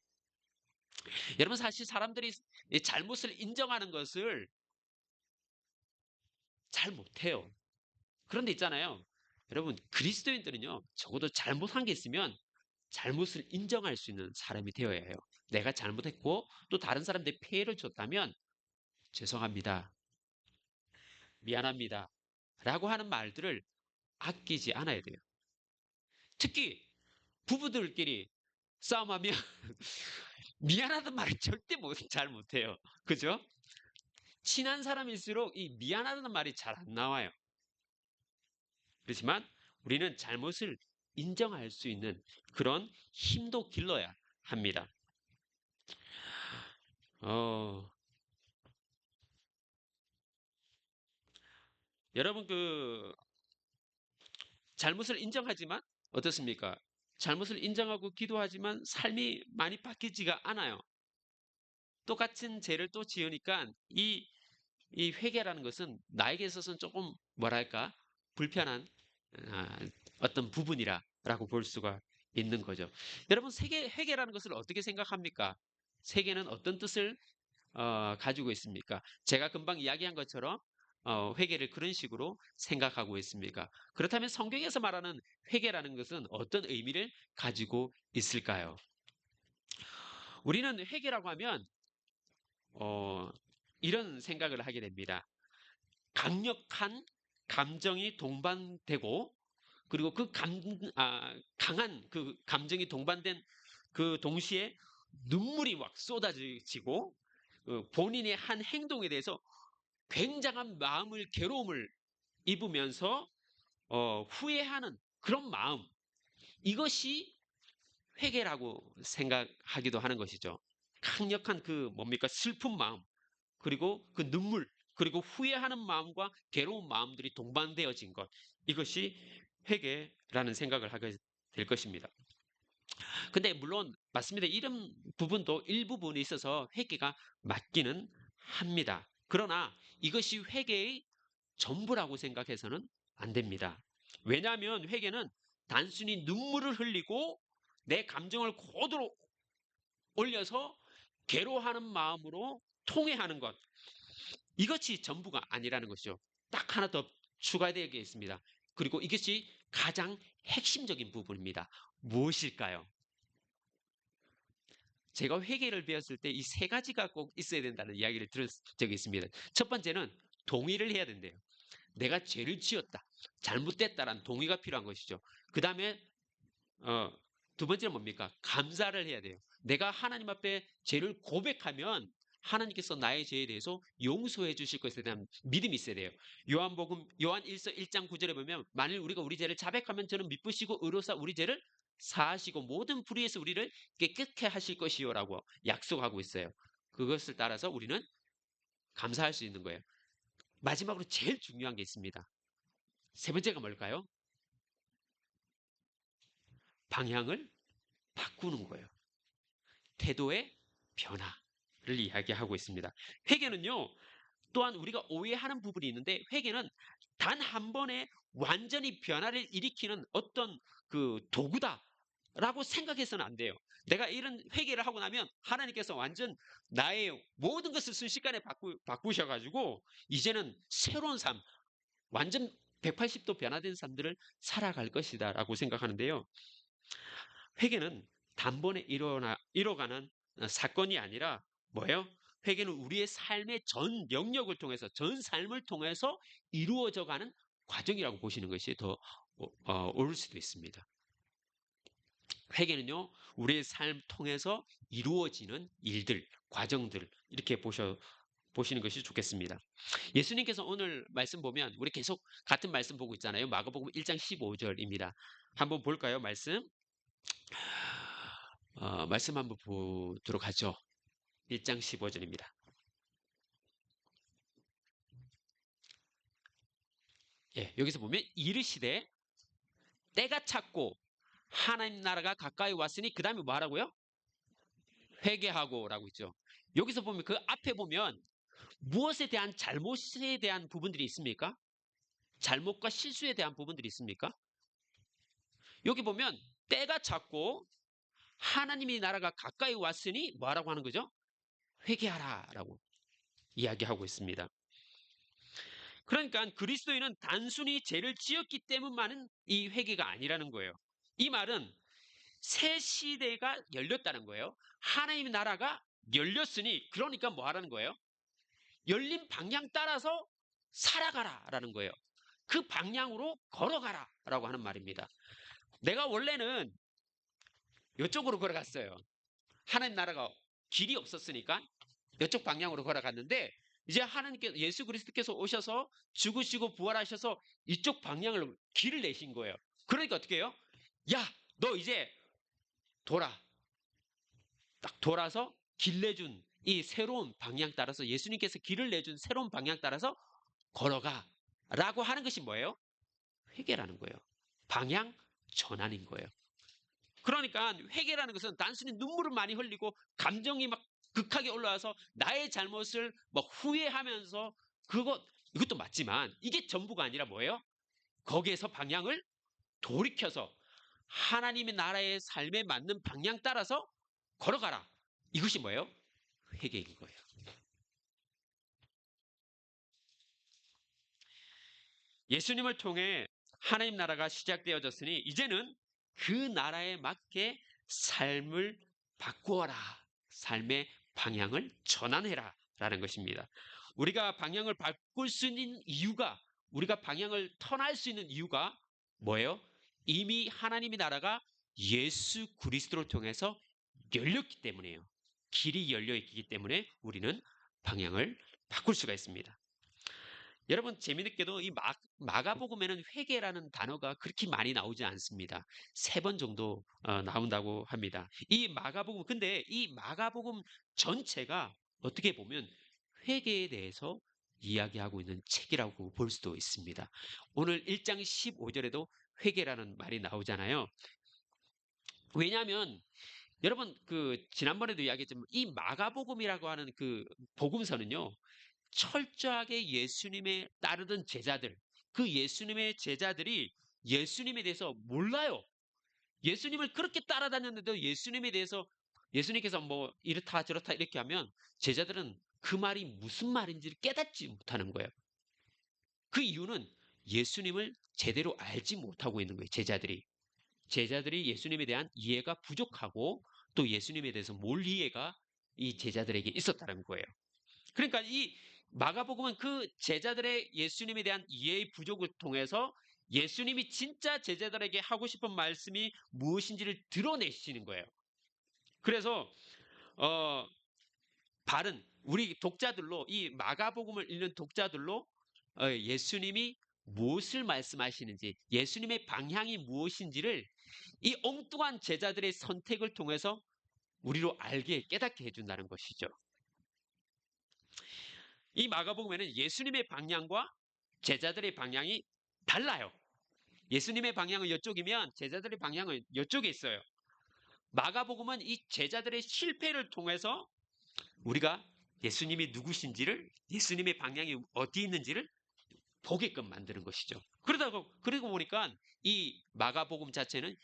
A: 여러분 사실 사람들이 이 잘못을 인정하는 것을 잘 못해요. 그런데 있잖아요. 여러분 그리스도인들은요. 적어도 잘못한 게 있으면 잘못을 인정할 수 있는 사람이 되어야 해요. 내가 잘못했고 또 다른 사람들이 피해를 줬다면 죄송합니다. 미안합니다. 라고 하는 말들을 아끼지 않아야 돼요. 특히 부부들끼리 싸움하면 미안하다는 말을 절대 잘 못해요. 그죠? 친한 사람일수록 이 미안하다는 말이 잘 안 나와요. 그렇지만 우리는 잘못을 인정할 수 있는 그런 힘도 길러야 합니다. 여러분 잘못을 인정하지만 어떻습니까? 잘못을 인정하고 기도하지만 삶이 많이 바뀌지가 않아요. 똑같은 죄를 또 지으니까 이 회개라는 것은 나에게 있어서는 조금 뭐랄까 불편한 아, 어떤 부분이라고 볼 수가 있는 거죠. 여러분 회개라는 것을 어떻게 생각합니까? 세계는 어떤 뜻을 가지고 있습니까? 제가 금방 이야기한 것처럼 회개를 그런 식으로 생각하고 있습니까? 그렇다면 성경에서 말하는 회개라는 것은 어떤 의미를 가지고 있을까요? 우리는 회개라고 하면 어, 이런 생각을 하게 됩니다. 강력한 감정이 동반되고 그리고 강한 그 감정이 동반된 그 동시에 눈물이 막 쏟아지고 본인의 한 행동에 대해서 굉장한 괴로움을 입으면서 후회하는 그런 마음 이것이 회개라고 생각하기도 하는 것이죠. 강력한 그 뭡니까 슬픈 마음 그리고 그 눈물 그리고 후회하는 마음과 괴로운 마음들이 동반되어진 것 이것이 회개라는 생각을 하게 될 것입니다. 근데 물론 맞습니다. 이런 부분도 일부분이 있어서 회개가 맞기는 합니다. 그러나 이것이 회개의 전부라고 생각해서는 안 됩니다. 왜냐하면 회개는 단순히 눈물을 흘리고 내 감정을 고도로 올려서 괴로워하는 마음으로 통회하는 것. 이것이 전부가 아니라는 것이죠. 딱 하나 더 추가되겠습니다. 그리고 이것이 가장 핵심적인 부분입니다. 무엇일까요? 제가 회계를 배웠을 때 이 세 가지가 꼭 있어야 된다는 이야기를 들은 적이 있습니다. 첫 번째는 동의를 해야 된대요. 내가 죄를 지었다. 잘못됐다라는 동의가 필요한 것이죠. 그 다음에 두 번째는 뭡니까? 감사를 해야 돼요. 내가 하나님 앞에 죄를 고백하면 하나님께서 나의 죄에 대해서 용서해 주실 것에 대한 믿음이 있어야 돼요. 요한 1서 1장 9절에 보면 만일 우리가 우리 죄를 자백하면 저는 미쁘시고 의로사 우리 죄를 사하시고 모든 불의에서 우리를 깨끗게 하실 것이요라고 약속하고 있어요. 그것을 따라서 우리는 감사할 수 있는 거예요. 마지막으로 제일 중요한 게 있습니다. 세 번째가 뭘까요? 방향을 바꾸는 거예요. 태도의 변화를 이야기하고 있습니다. 회개는요, 또한 우리가 오해하는 부분이 있는데, 회개는 단 한 번에 완전히 변화를 일으키는 어떤 그 도구다라고 생각해서는 안 돼요. 내가 이런 회개를 하고 나면 하나님께서 완전 나의 모든 것을 순식간에 바꾸셔가지고, 이제는 새로운 삶, 완전 180도 변화된 삶들을 살아갈 것이다라고 생각하는데요. 회개는 단번에 일어가는 사건이 아니라 뭐예요? 회개는 우리의 삶의 전 영역을 통해서 전 삶을 통해서 이루어져 가는 과정이라고 보시는 것이 더 옳을 수도 있습니다. 회개는요, 우리의 삶 통해서 이루어지는 일들, 과정들 이렇게 보시는 것이 좋겠습니다. 예수님께서 오늘 말씀 보면 우리 계속 같은 말씀 보고 있잖아요. 마가복음 1장 15절입니다. 한번 볼까요? 말씀 한번 보도록 하죠. 1장 15절입니다. 예, 여기서 보면 이르시되 때가 찼고 하나님 나라가 가까이 왔으니 그 다음에 뭐 하라고요? 회개하고 라고 있죠. 여기서 보면 그 앞에 보면 무엇에 대한 잘못에 대한 부분들이 있습니까? 잘못과 실수에 대한 부분들이 있습니까? 여기 보면 때가 찼고
E: 하나님의 나라가 가까이 왔으니 뭐라고 하는 거죠? 회개하라라고 이야기하고 있습니다. 그러니까 그리스도인은 단순히 죄를 지었기 때문만은 이 회개가 아니라는 거예요. 이 말은 새 시대가 열렸다는 거예요. 하나님의 나라가 열렸으니 그러니까 뭐 하라는 거예요? 열린 방향 따라서 살아가라라는 거예요. 그 방향으로 걸어가라라고 하는 말입니다. 내가 원래는 이쪽으로 걸어갔어요. 하나님 나라가 길이 없었으니까 이쪽 방향으로 걸어갔는데 이제 하나님께 예수 그리스도께서 오셔서 죽으시고 부활하셔서 이쪽 방향을 길을 내신 거예요. 그러니까 어떻게 해요? 야, 너 이제 돌아. 딱 돌아서 길 내준 이 새로운 방향 따라서 예수님께서 길을 내준 새로운 방향 따라서 걸어가 라고 하는 것이 뭐예요? 회개라는 거예요. 방향 전환인 거예요. 그러니까 회개라는 것은 단순히 눈물을 많이 흘리고 감정이 막 극하게 올라와서 나의 잘못을 막 후회하면서 이것도 맞지만 이게 전부가 아니라 뭐예요? 거기에서 방향을 돌이켜서 하나님의 나라의 삶에 맞는 방향 따라서 걸어가라. 이것이 뭐예요? 회개인 거예요. 예수님을 통해 하나님 나라가 시작되어졌으니 이제는 그 나라에 맞게 삶을 바꾸어라. 삶의 방향을 전환해라. 라는 것입니다. 우리가 방향을 바꿀 수 있는 이유가, 우리가 방향을 턴할 수 있는 이유가 뭐예요? 이미 하나님의 나라가 예수 그리스도를 통해서 열렸기 때문이에요. 길이 열려 있기 때문에 우리는 방향을 바꿀 수가 있습니다. 여러분 재미있게도 이 마가복음에는 회개라는 단어가 그렇게 많이 나오지 않습니다. 3번 정도 나온다고 합니다. 근데 이 마가복음 전체가 어떻게 보면 회개에 대해서 이야기하고 있는 책이라고 볼 수도 있습니다. 오늘 1장 15절에도 회개라는 말이 나오잖아요. 왜냐하면 여러분 지난번에도 이야기했지만 이 마가복음이라고 하는 그 복음서는요. 철저하게 예수님에 따르던 제자들, 그 예수님의 제자들이 예수님에 대해서 몰라요. 예수님을 그렇게 따라다녔는데도 예수님에 대해서 예수님께서 뭐 이렇다 저렇다 이렇게 하면 제자들은 그 말이 무슨 말인지를 깨닫지 못하는 거예요. 그 이유는 예수님을 제대로 알지 못하고 있는 거예요. 제자들이 예수님에 대한 이해가 부족하고 또 예수님에 대해서 몰 이해가 이 제자들에게 있었다는 거예요. 그러니까 이 마가복음은 그 제자들의 예수님에 대한 이해의 부족을 통해서 예수님이 진짜 제자들에게 하고 싶은 말씀이 무엇인지를 드러내시는 거예요. 그래서 바른 우리 독자들로 이 마가복음을 읽는 독자들로 예수님이 무엇을 말씀하시는지 예수님의 방향이 무엇인지를 이 엉뚱한 제자들의 선택을 통해서 우리로 알게 깨닫게 해준다는 것이죠. 이 마가복음에는 예수님의 방향과 제자들의 방향이 달라요. 예수님의 방향은 이쪽이면 제자들의 방향은 이쪽에 있어요. 마가복음은 이 제자들의 실패를 통해서 우리가 예수님이 누구신지를 예수님의 방향이 어디 있는지를 보게끔 만드는 것이죠. 그러고 보니까 이 마가복음 자체는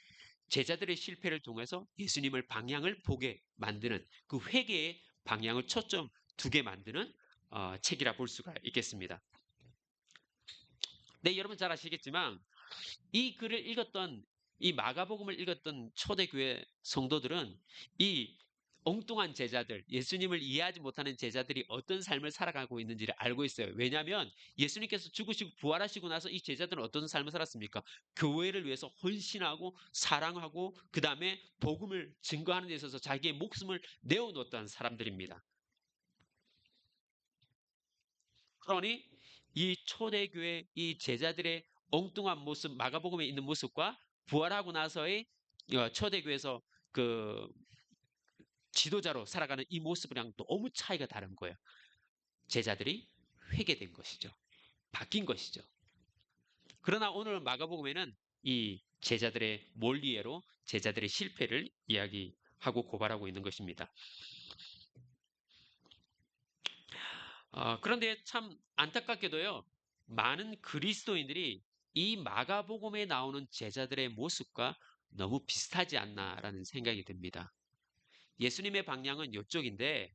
E: 제자들의 실패를 통해서 예수님을 방향을 보게 만드는 그 회개의 방향을 초점 두게 만드는 책이라 볼 수가 있겠습니다. 네, 여러분 잘 아시겠지만 이 글을 읽었던 이 마가복음을 읽었던 초대교회 성도들은 이 엉뚱한 제자들, 예수님을 이해하지 못하는 제자들이 어떤 삶을 살아가고 있는지를 알고 있어요. 왜냐하면 예수님께서 죽으시고 부활하시고 나서 이 제자들은 어떤 삶을 살았습니까? 교회를 위해서 헌신하고 사랑하고 그 다음에 복음을 증거하는 데 있어서 자기의 목숨을 내어놓았던 사람들입니다. 그러니 이 초대교회 이 제자들의 엉뚱한 모습, 마가복음에 있는 모습과 부활하고 나서의 초대교회에서 그 지도자로 살아가는 이 모습이랑 너무 차이가 다른 거예요. 제자들이 회개된 것이죠. 바뀐 것이죠. 그러나 오늘 마가복음에는 이 제자들의 몰리에로 제자들의 실패를 이야기하고 고발하고 있는 것입니다. 그런데 참 안타깝게도요. 많은 그리스도인들이 이 마가복음에 나오는 제자들의 모습과 너무 비슷하지 않나라는 생각이 듭니다. 예수님의 방향은 이쪽인데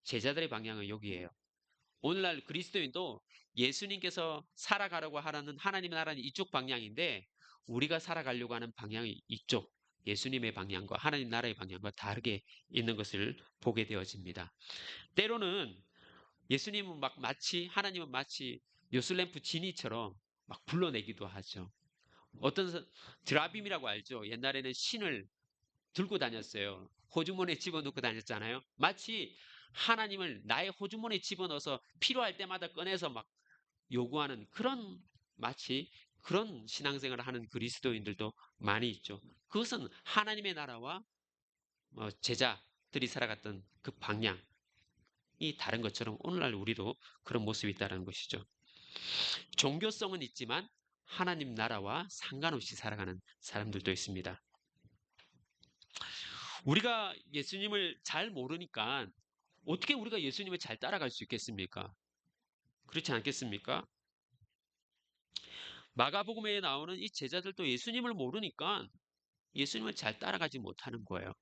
E: 제자들의 방향은 여기예요. 오늘날 그리스도인도 예수님께서 살아가려고 하라는 하나님의 나라는 이쪽 방향인데 우리가 살아가려고 하는 방향이 이쪽 예수님의 방향과 하나님 나라의 방향과 다르게 있는 것을 보게 되어집니다. 때로는 예수님은 하나님은 마치 요술램프 지니처럼 막 불러내기도 하죠. 드라빔이라고 알죠? 옛날에는 신을 들고 다녔어요. 호주머니에 집어넣고 다녔잖아요. 마치 하나님을 나의 호주머니에 집어넣어서 필요할 때마다 꺼내서 막 요구하는 마치 그런 신앙생활을 하는 그리스도인들도 많이 있죠. 그것은 하나님의 나라와 제자들이 살아갔던 그 방향이 다른 것처럼 오늘날 우리도 그런 모습이 있다는 것이죠. 종교성은 있지만 하나님 나라와 상관없이 살아가는 사람들도 있습니다. 우리가 예수님을 잘 모르니까 어떻게 우리가 예수님을 잘 따라갈 수 있겠습니까? 그렇지 않겠습니까? 마가복음에 나오는 이 제자들도 예수님을 모르니까 예수님을 잘 따라가지 못하는 거예요.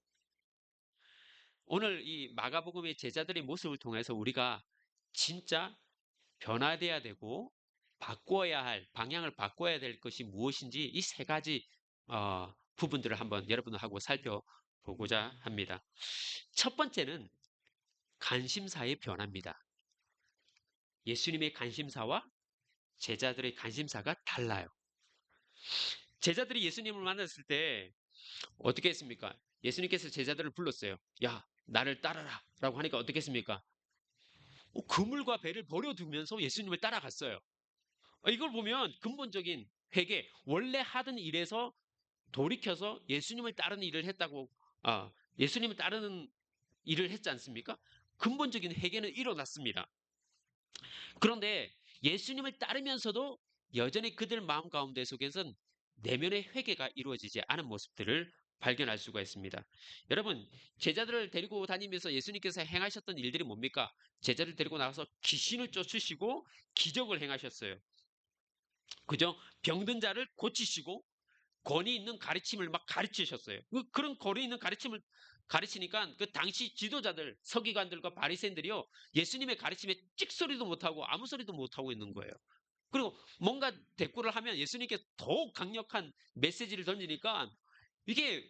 E: 오늘 이 마가복음의 제자들의 모습을 통해서 우리가 진짜 변화돼야 되고 방향을 바꿔야 될 것이 무엇인지 이 세 가지 부분들을 한번 여러분하고 살펴보고자 합니다. 첫 번째는 관심사의 변화입니다. 예수님의 관심사와 제자들의 관심사가 달라요. 제자들이 예수님을 만났을 때 어떻게 했습니까? 예수님께서 제자들을 불렀어요. 야, 나를 따라라 라고 하니까 어떻게 했습니까? 그물과 배를 버려두면서 예수님을 따라갔어요. 이걸 보면 근본적인 회개, 원래 하던 일에서 돌이켜서 예수님을 따르는 일을 했다고, 예수님을 따르는 일을 했지 않습니까? 근본적인 회개는 일어났습니다. 그런데 예수님을 따르면서도 여전히 그들 마음 가운데 속에선 내면의 회개가 이루어지지 않은 모습들을 발견할 수가 있습니다. 여러분, 제자들을 데리고 다니면서 예수님께서 행하셨던 일들이 뭡니까? 제자를 데리고 나가서 귀신을 쫓으시고 기적을 행하셨어요. 그죠? 병든 자를 고치시고 권위 있는 가르침을 막 가르치셨어요. 그런 권위 있는 가르침을 가르치니까 그 당시 지도자들, 서기관들과 바리새인들이요, 예수님의 가르침에 찍소리도 못하고 아무 소리도 못하고 있는 거예요. 그리고 뭔가 대꾸를 하면 예수님께 더욱 강력한 메시지를 던지니까 이게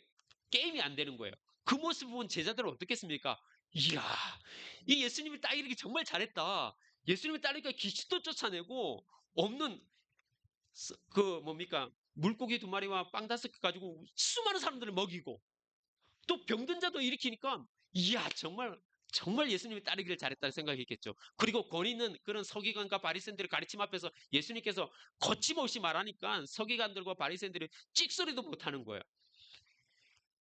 E: 게임이 안 되는 거예요. 그 모습을 본 제자들은 어떻겠습니까? 이야, 이 예수님을 따르기 정말 잘했다. 예수님을 따르니까 귀신도 쫓아내고 없는 물고기 2마리와 빵 5개 가지고 수많은 사람들을 먹이고 또 병든 자도 일으키니까 이야, 정말 예수님이 따르기를 잘했다는 생각했겠죠. 그리고 권위 있는 그런 서기관과 바리새인들의 가르침 앞에서 예수님께서 거침없이 말하니까 서기관들과 바리새인들이 찍소리도 못하는 거예요.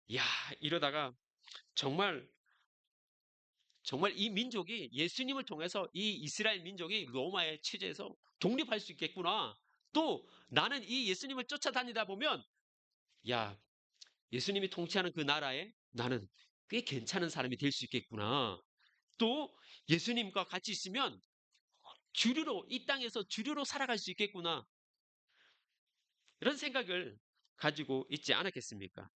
E: 이야, 이러다가 정말 이 민족이 예수님을 통해서 이 이스라엘 민족이 로마의 체제에서 독립할 수 있겠구나. 또 나는 이 예수님을 쫓아다니다 보면 야, 예수님이 통치하는 그 나라에 나는 꽤 괜찮은 사람이 될 수 있겠구나. 또 예수님과 같이 있으면 이 땅에서 주류로 살아갈 수 있겠구나. 이런 생각을 가지고 있지 않았겠습니까?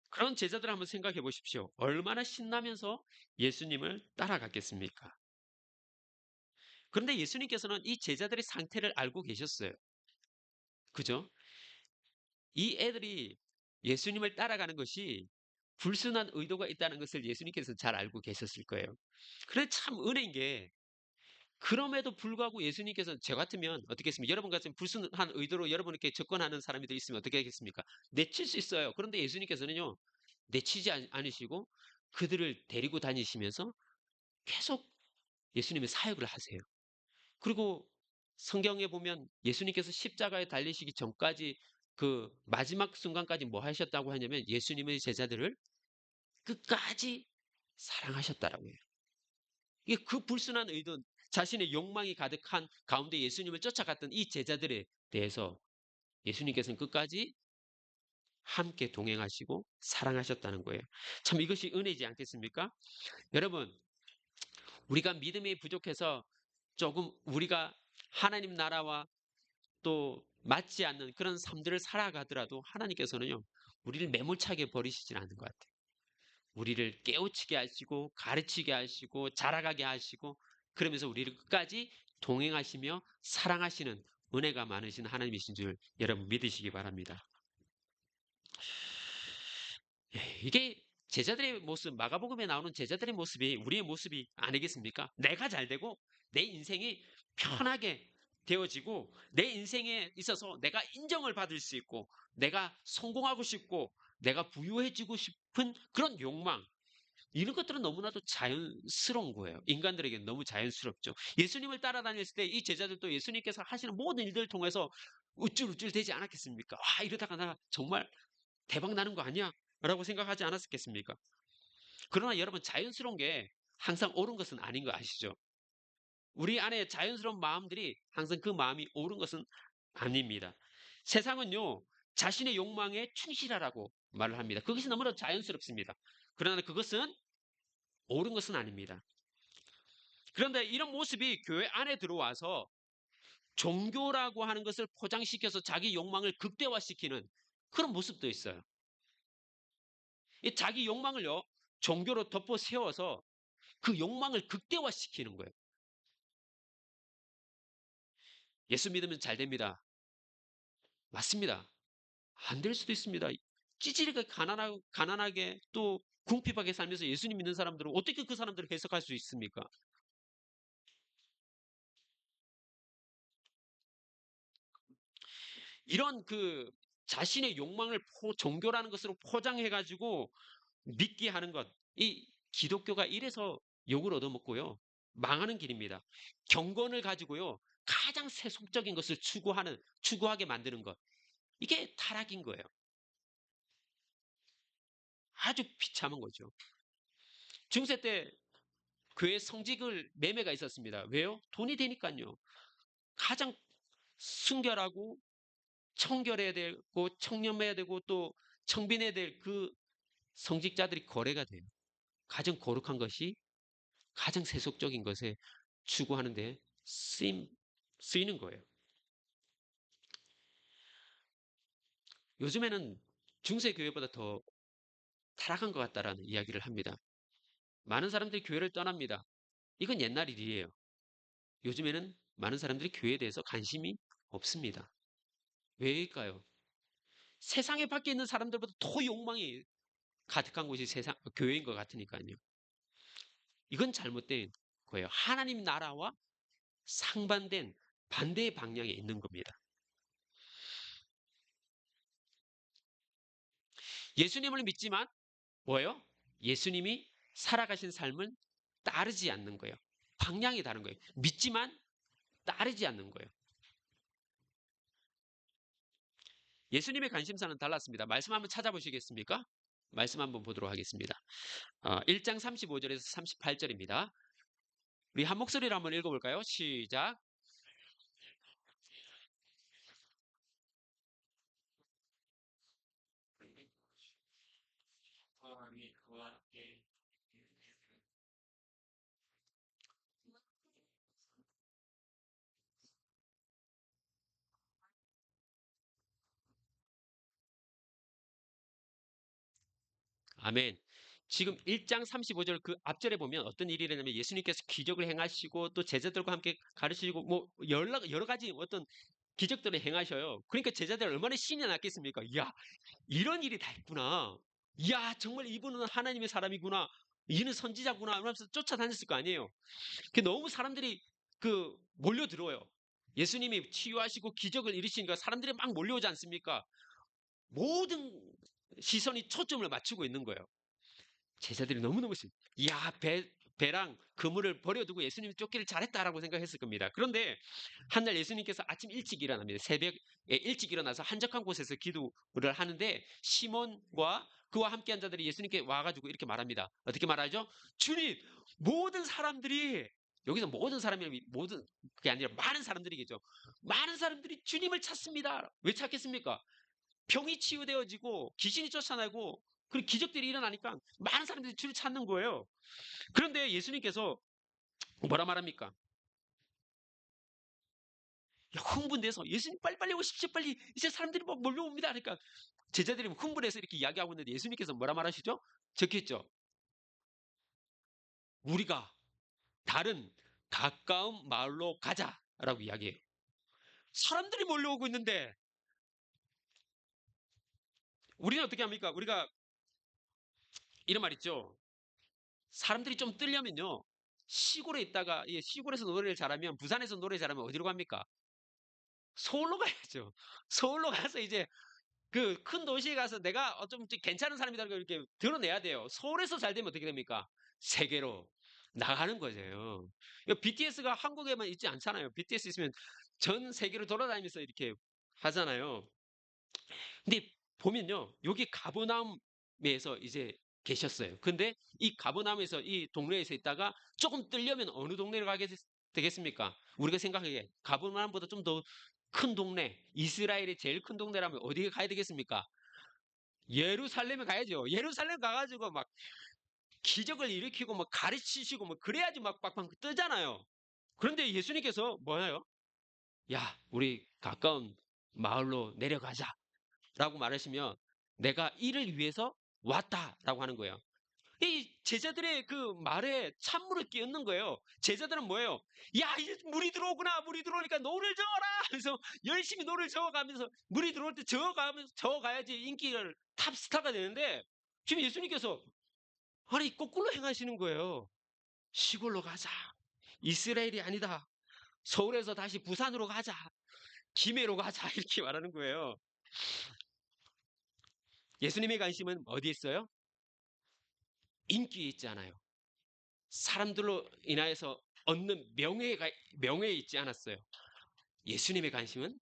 E: 그런 제자들 한번 생각해 보십시오. 얼마나 신나면서 예수님을 따라갔겠습니까? 그런데 예수님께서는 이 제자들의 상태를 알고 계셨어요. 그죠? 이 애들이 예수님을 따라가는 것이 불순한 의도가 있다는 것을 예수님께서 잘 알고 계셨을 거예요. 그래 참 은혜인 게 그럼에도 불구하고 예수님께서 저 같으면 어떻게 했습니까? 여러분 같은 불순한 의도로 여러분께 접근하는 사람이 있으면 어떻게 하겠습니까? 내칠 수 있어요. 그런데 예수님께서는요, 내치지 않으시고 그들을 데리고 다니시면서 계속 예수님의 사역을 하세요. 그리고 성경에 보면 예수님께서 십자가에 달리시기 전까지 그 마지막 순간까지 뭐 하셨다고 하냐면 예수님의 제자들을 끝까지 사랑하셨다라고 해요. 이게 그 불순한 의도, 자신의 욕망이 가득한 가운데 예수님을 쫓아갔던 이 제자들에 대해서 예수님께서는 끝까지 함께 동행하시고 사랑하셨다는 거예요. 참 이것이 은혜지 않겠습니까? 여러분, 우리가 믿음이 부족해서 조금 우리가 하나님 나라와 또 맞지 않는 그런 삶들을 살아가더라도 하나님께서는요, 우리를 매몰차게 버리시진 않는 것 같아요. 우리를 깨우치게 하시고 가르치게 하시고 자라가게 하시고 그러면서 우리를 끝까지 동행하시며 사랑하시는 은혜가 많으신 하나님이신 줄 여러분 믿으시기 바랍니다. 이게 제자들의 모습, 마가복음에 나오는 제자들의 모습이 우리의 모습이 아니겠습니까? 내가 잘 되고 내 인생이 편하게 되어지고 내 인생에 있어서 내가 인정을 받을 수 있고 내가 성공하고 싶고 내가 부유해지고 싶은 그런 욕망, 이런 것들은 너무나도 자연스러운 거예요. 인간들에게는 너무 자연스럽죠. 예수님을 따라다녔을 때 이 제자들도 예수님께서 하시는 모든 일들을 통해서 우쭐우쭐 되지 않았겠습니까? 와, 이러다가 나 정말 대박 나는 거 아니야? 라고 생각하지 않았겠습니까? 그러나 여러분, 자연스러운 게 항상 옳은 것은 아닌 거 아시죠? 우리 안에 자연스러운 마음들이 항상 그 마음이 옳은 것은 아닙니다. 세상은요, 자신의 욕망에 충실하라고 말을 합니다. 그것이 너무나 자연스럽습니다. 그러나 그것은 옳은 것은 아닙니다. 그런데 이런 모습이 교회 안에 들어와서 종교라고 하는 것을 포장시켜서 자기 욕망을 극대화시키는 그런 모습도 있어요. 이 자기 욕망을요, 종교로 덮어 세워서 그 욕망을 극대화시키는 거예요. 예수 믿으면 잘 됩니다. 맞습니다. 안 될 수도 있습니다. 찌질하게 가난하게 또 궁핍하게 살면서 예수님 믿는 사람들은 어떻게 그 사람들을 해석할 수 있습니까? 이런 그 자신의 욕망을 종교라는 것으로 포장해가지고 믿게 하는 것, 이 기독교가 이래서 욕을 얻어먹고요, 망하는 길입니다. 경건을 가지고요, 가장 세속적인 것을 추구하게 만드는 것, 이게 타락인 거예요. 아주 비참한 거죠. 중세 때 교회 성직을 매매가 있었습니다. 왜요? 돈이 되니까요. 가장 순결하고 청결해야 되고 청렴해야 되고 또 청빈해야 될 그 성직자들이 거래가 돼요. 가장 거룩한 것이 가장 세속적인 것에 추구하는데 쓰이는 거예요. 요즘에는 중세 교회보다 더 타락한 것 같다라는 이야기를 합니다. 많은 사람들이 교회를 떠납니다. 이건 옛날 일이에요. 요즘에는 많은 사람들이 교회에 대해서 관심이 없습니다. 왜일까요? 세상에 밖에 있는 사람들보다 더 욕망이 가득한 곳이 교회인 것 같으니까요. 이건 잘못된 거예요. 하나님 나라와 상반된 반대의 방향에 있는 겁니다. 예수님을 믿지만 뭐예요? 예수님이 살아가신 삶을 따르지 않는 거예요. 방향이 다른 거예요. 믿지만 따르지 않는 거예요. 예수님의 관심사는 달랐습니다. 말씀 한번 찾아보시겠습니까? 말씀 한번 보도록 하겠습니다. 1장 35절에서 38절입니다. 우리 한 목소리로 한번 읽어볼까요? 시작. 아멘. 지금 1장 35절 그 앞절에 보면 어떤 일이 일어나면 예수님께서 기적을 행하시고 또 제자들과 함께 가르치시고 뭐 여러 가지 어떤 기적들을 행하셔요. 그러니까 제자들 얼마나 신이 났겠습니까? 이야, 이런 일이 다 있구나. 이야, 정말 이분은 하나님의 사람이구나. 이는 선지자구나. 이러면서 쫓아다녔을 거 아니에요. 너무 사람들이 몰려들어요. 예수님이 치유하시고 기적을 이루시니까 사람들이 막 몰려오지 않습니까? 모든 시선이 초점을 맞추고 있는 거예요. 제자들이 너무너무 이야, 배랑 그물을 버려두고 예수님이 쫓기를 잘했다라고 생각했을 겁니다. 그런데 한날 예수님께서 아침 일찍 일어납니다. 새벽에 일찍 일어나서 한적한 곳에서 기도를 하는데 시몬과 그와 함께한 자들이 예수님께 와가지고 이렇게 말합니다. 어떻게 말하죠? 주님, 모든 사람들이, 여기서 모든 사람이 모든 그게 아니라 많은 사람들이겠죠. 많은 사람들이 주님을 찾습니다. 왜 찾겠습니까? 병이 치유되어지고 귀신이 쫓아나고 그리고 기적들이 일어나니까 많은 사람들이 주를 찾는 거예요. 그런데 예수님께서 뭐라 말합니까? 흥분돼서 예수님 빨리빨리 오십시오. 빨리 이제 사람들이 막 몰려옵니다. 그러니까 제자들이 흥분해서 이렇게 이야기하고 있는데 예수님께서 뭐라 말하시죠? 적혔죠. 우리가 다른 가까운 마을로 가자라고 이야기해요. 사람들이 몰려오고 있는데 우리는 어떻게 합니까? 우리가 이런 말 있죠. 사람들이 좀 뜨려면요. 시골에 있다가 시골에서 노래를 잘하면 부산에서 노래 잘하면 어디로 갑니까? 서울로 가야죠. 서울로 가서 이제 그 큰 도시에 가서 내가 좀 괜찮은 사람이다 이렇게 드러내야 돼요. 서울에서 잘 되면 어떻게 됩니까? 세계로 나가는 거죠. BTS가 한국에만 있지 않잖아요. BTS 있으면 전 세계로 돌아다니면서 이렇게 하잖아요. 근데 보면요. 여기 가버나움에서 이제 계셨어요. 근데 이 가버나움에서 이 동네에서 있다가 조금 뜨려면 어느 동네로 가게 되겠습니까? 우리가 생각하기에 가버나움보다 좀 더 큰 동네, 이스라엘의 제일 큰 동네라면 어디에 가야 되겠습니까? 예루살렘에 가야죠. 예루살렘 가가지고 막 기적을 일으키고 막 가르치시고 뭐 그래야지 막 빡빡 뜨잖아요. 그런데 예수님께서 뭐예요? 야, 우리 가까운 마을로 내려가자. 라고 말하시면 내가 이를 위해서 왔다라고 하는 거예요. 이 제자들의 그 말에 찬물을 끼얹는 거예요. 제자들은 뭐예요? 야, 이제 물이 들어오구나. 물이 들어오니까 노를 저어라. 그래서 열심히 노를 저어가면서 물이 들어올 때 저어가야지 인기를 탑스타가 되는데 지금 예수님께서 아니 거꾸로 행하시는 거예요. 시골로 가자. 이스라엘이 아니다. 서울에서 다시 부산으로 가자. 김해로 가자. 이렇게 말하는 거예요. 예수님의 관심은 어디에 있어요? 인기에 있지 않아요. 사람들로 인하여서 얻는 명예에 있지 않았어요. 예수님의 관심은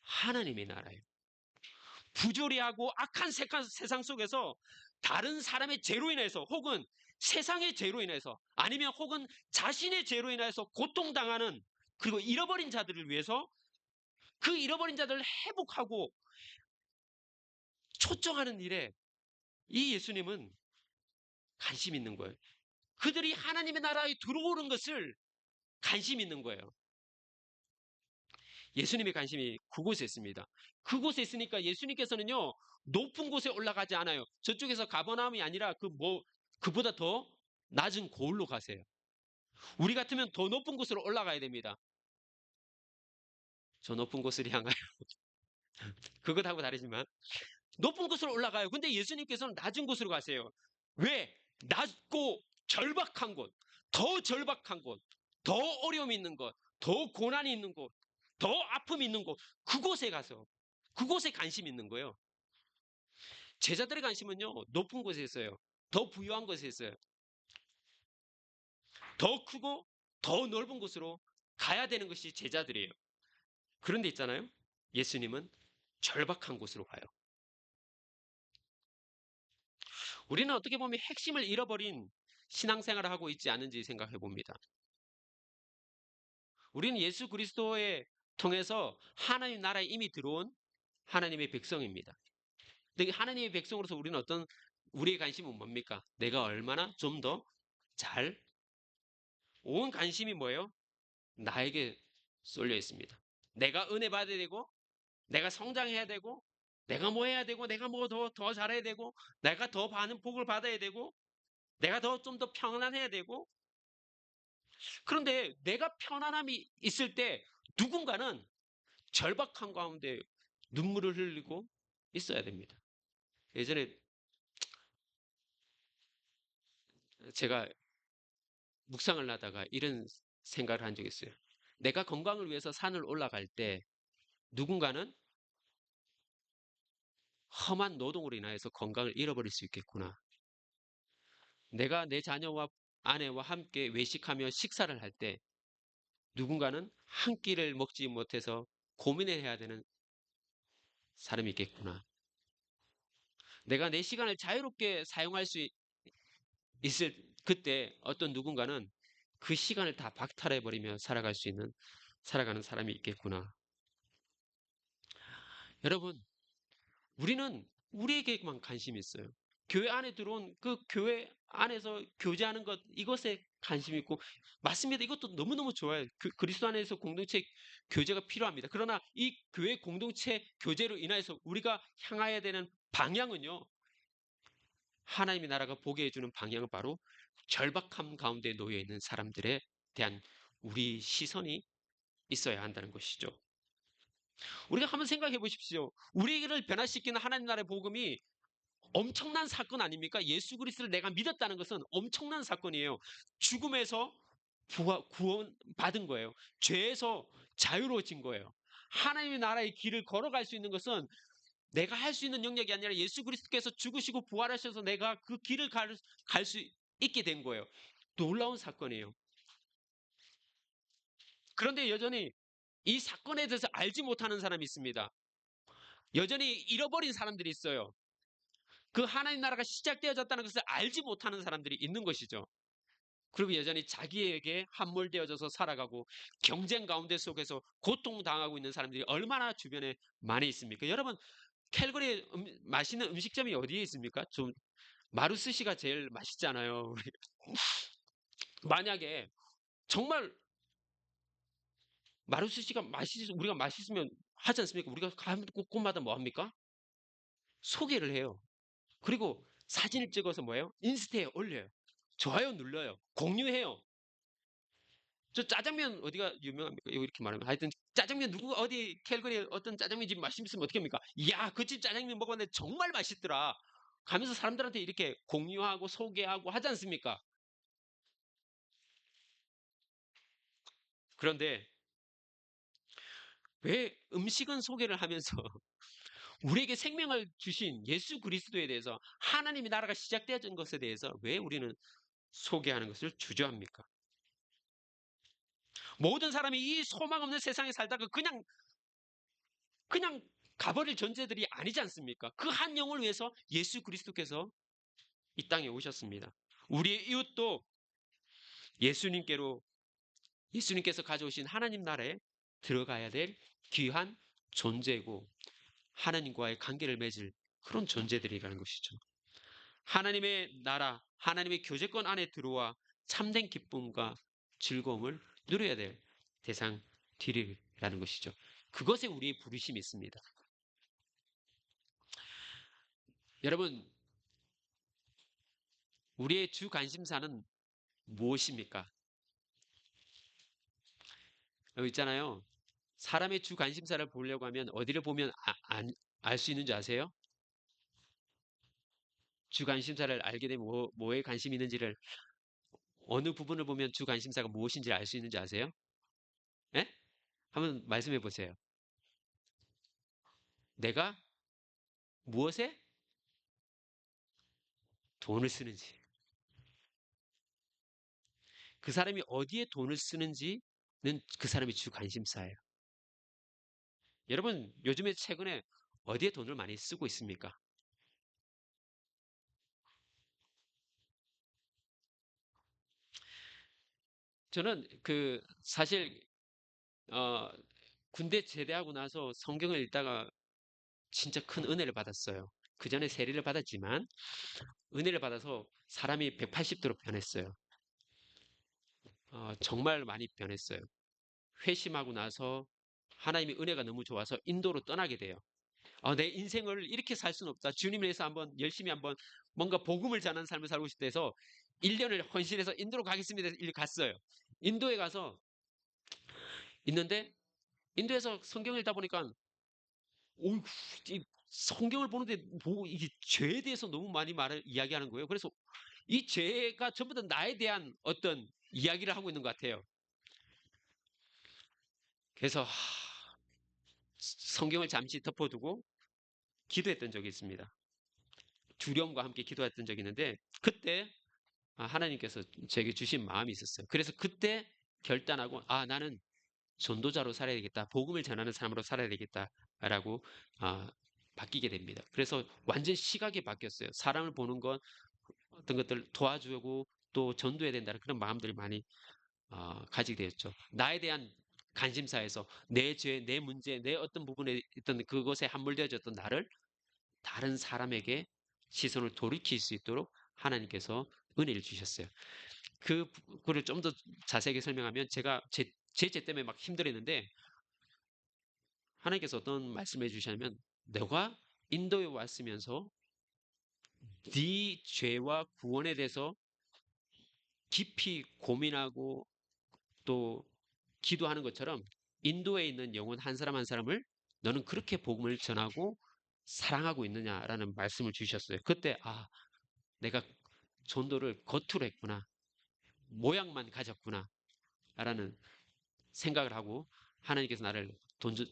E: 하나님의 나라예요. 부조리하고 악한 세상 속에서 다른 사람의 죄로 인해서 혹은 세상의 죄로 인해서 아니면 혹은 자신의 죄로 인해서 고통당하는 그리고 잃어버린 자들을 위해서 그 잃어버린 자들을 회복하고 초청하는 일에 이 예수님은 관심 있는 거예요. 그들이 하나님의 나라에 들어오는 것을 관심 있는 거예요. 예수님의 관심이 그곳에 있습니다. 그곳에 있으니까 예수님께서는요, 높은 곳에 올라가지 않아요. 저쪽에서 가버나움이 아니라 그보다 더 낮은 고을로 가세요. 우리 같으면 더 높은 곳으로 올라가야 됩니다. 저 높은 곳을 향하여. 그것하고 다르지만. 높은 곳으로 올라가요. 근데 예수님께서는 낮은 곳으로 가세요. 왜? 낮고 절박한 곳, 더 절박한 곳, 더 어려움이 있는 곳, 더 고난이 있는 곳, 더 아픔이 있는 곳, 그곳에 가서 그곳에 관심이 있는 거예요. 제자들의 관심은요, 높은 곳에 있어요. 더 부유한 곳에 있어요. 더 크고 더 넓은 곳으로 가야 되는 것이 제자들이에요. 그런데 있잖아요. 예수님은 절박한 곳으로 가요. 우리는 어떻게 보면 핵심을 잃어버린 신앙생활을 하고 있지 않은지 생각해 봅니다. 우리는 예수 그리스도에 통해서 하나님 나라에 이미 들어온 하나님의 백성입니다. 근데 하나님의 백성으로서 우리는 우리의 관심은 뭡니까? 내가 얼마나 좀 더 온 관심이 뭐예요? 나에게 쏠려 있습니다. 내가 은혜 받아야 되고, 내가 성장해야 되고, 내가 뭐 해야 되고, 내가 뭐 더 잘해야 되고, 내가 더 많은 복을 받아야 되고, 내가 좀 더 평안해야 되고, 그런데 내가 편안함이 있을 때 누군가는 절박한 가운데 눈물을 흘리고 있어야 됩니다. 예전에 제가 묵상을 하다가 이런 생각을 한 적이 있어요. 내가 건강을 위해서 산을 올라갈 때 누군가는 험한 노동으로 인하여서 건강을 잃어버릴 수 있겠구나. 내가 내 자녀와 아내와 함께 외식하며 식사를 할 때 누군가는 한 끼를 먹지 못해서 고민을 해야 되는 사람이 있겠구나. 내가 내 시간을 자유롭게 사용할 수 있을 그때 어떤 누군가는 그 시간을 다 박탈해버리며 살아가는 사람이 있겠구나. 여러분, 우리는 우리에게만 관심이 있어요. 교회 안에 들어온 그 교회 안에서 교제하는 것, 이것에 관심 있고, 맞습니다. 이것도 너무너무 좋아요. 그리스도 안에서 공동체 교제가 필요합니다. 그러나 이 교회 공동체 교제로 인해서 우리가 향해야 되는 방향은요, 하나님의 나라가 보게 해주는 방향은 바로 절박함 가운데 놓여 있는 사람들에 대한 우리 시선이 있어야 한다는 것이죠. 우리가 한번 생각해 보십시오. 우리를 변화시키는 하나님 나라의 복음이 엄청난 사건 아닙니까? 예수 그리스도를 내가 믿었다는 것은 엄청난 사건이에요. 죽음에서 구원 받은 거예요. 죄에서 자유로워진 거예요. 하나님의 나라의 길을 걸어갈 수 있는 것은 내가 할 수 있는 영역이 아니라 예수 그리스도께서 죽으시고 부활하셔서 내가 그 길을 갈 수 있게 된 거예요. 놀라운 사건이에요. 그런데 여전히 이 사건에 대해서 알지 못하는 사람이 있습니다. 여전히 잃어버린 사람들이 있어요. 그 하나님 나라가 시작되어졌다는 것을 알지 못하는 사람들이 있는 것이죠. 그리고 여전히 자기에게 함몰되어져서 살아가고 경쟁 가운데 속에서 고통당하고 있는 사람들이 얼마나 주변에 많이 있습니까? 여러분, 캘거리에 맛있는 음식점이 어디에 있습니까? 좀 마루스시가 제일 맛있잖아요. 만약에 정말 마루스시가 우리가 맛있으면 하지 않습니까? 우리가 가면 곳곳마다 뭐 합니까? 소개를 해요. 그리고 사진을 찍어서 뭐예요? 인스타에 올려요. 좋아요 눌러요. 공유해요. 저 짜장면 어디가 유명합니까? 이렇게 말하면 하여튼 짜장면 누구 어디 캘거리에 어떤 짜장면 집 맛있으면 어떻게 합니까? 이야, 그 집 짜장면 먹었는데 정말 맛있더라 가면서 사람들한테 이렇게 공유하고 소개하고 하지 않습니까? 그런데 왜 음식은 소개를 하면서 우리에게 생명을 주신 예수 그리스도에 대해서 하나님의 나라가 시작되어진 것에 대해서 왜 우리는 소개하는 것을 주저합니까? 모든 사람이 이 소망 없는 세상에 살다가 그냥 가버릴 존재들이 아니지 않습니까? 그 한 영을 위해서 예수 그리스도께서 이 땅에 오셨습니다. 우리의 이웃도 예수님께로 예수님께서 가져오신 하나님 나라에 들어가야 될 귀한 존재고 하나님과의 관계를 맺을 그런 존재들이라는 것이죠. 하나님의 나라, 하나님의 교제권 안에 들어와 참된 기쁨과 즐거움을 누려야 될 대상들이라는 것이죠. 그것에 우리의 부르심이 있습니다. 여러분, 우리의 주 관심사는 무엇입니까? 여기 있잖아요. 사람의 주 관심사를 보려고 하면 어디를 보면 알 수 있는 줄 아세요? 주 관심사를 알게 되면 뭐에 관심이 있는지를 어느 부분을 보면 주 관심사가 무엇인지 알 수 있는지 아세요? 예? 한번 말씀해 보세요. 내가 무엇에 돈을 쓰는지. 그 사람이 어디에 돈을 쓰는지는 그 사람의 주 관심사예요. 여러분, 요즘에 최근에 어디에 돈을 많이 쓰고 있습니까? 저는 사실 어, 군대 제대하고 나서 성경을 읽다가 진짜 큰 은혜를 받았어요. 그 전에 세례를 받았지만 은혜를 받아서 사람이 180도로 변했어요. 정말 많이 변했어요. 회심하고 나서 하나님의 은혜가 너무 좋아서 인도로 떠나게 돼요. 내 인생을 이렇게 살 수는 없다. 주님을 위해서 한번 열심히 한번 뭔가 복음을 전하는 삶을 살고 싶다 해서 1년을 헌신해서 인도로 가겠습니다. 갔어요. 인도에 가서 있는데 인도에서 성경을 읽다 보니까 이 성경을 보는데 이게 죄에 대해서 너무 많이 말을 이야기하는 거예요. 그래서 이 죄가 전부 다 나에 대한 어떤 이야기를 하고 있는 것 같아요. 그래서 성경을 잠시 덮어두고 기도했던 적이 있습니다. 두려움과 함께 기도했던 적이 있는데 그때 하나님께서 제게 주신 마음이 있었어요. 그래서 그때 결단하고 나는 전도자로 살아야 되겠다. 복음을 전하는 사람으로 살아야 되겠다라고 바뀌게 됩니다. 그래서 완전 시각이 바뀌었어요. 사람을 보는 것 어떤 것들 도와주고 또 전도해야 된다는 그런 마음들이 많이 가지게 되었죠. 나에 대한 관심사에서 내 죄, 내 문제, 내 어떤 부분에 있던 그것에 함몰되어졌던 나를 다른 사람에게 시선을 돌이킬 수 있도록 하나님께서 은혜를 주셨어요. 그거를 좀 더 자세하게 설명하면 제가 제죄 때문에 막 힘들었는데 하나님께서 어떤 말씀을 해주시냐면 너가 인도에 왔으면서 네 죄와 구원에 대해서 깊이 고민하고 또 기도하는 것처럼 인도에 있는 영혼 한 사람 한 사람을 너는 그렇게 복음을 전하고 사랑하고 있느냐라는 말씀을 주셨어요. 그때 내가 전도를 겉으로 했구나. 모양만 가졌구나. 라는 생각을 하고 하나님께서 나를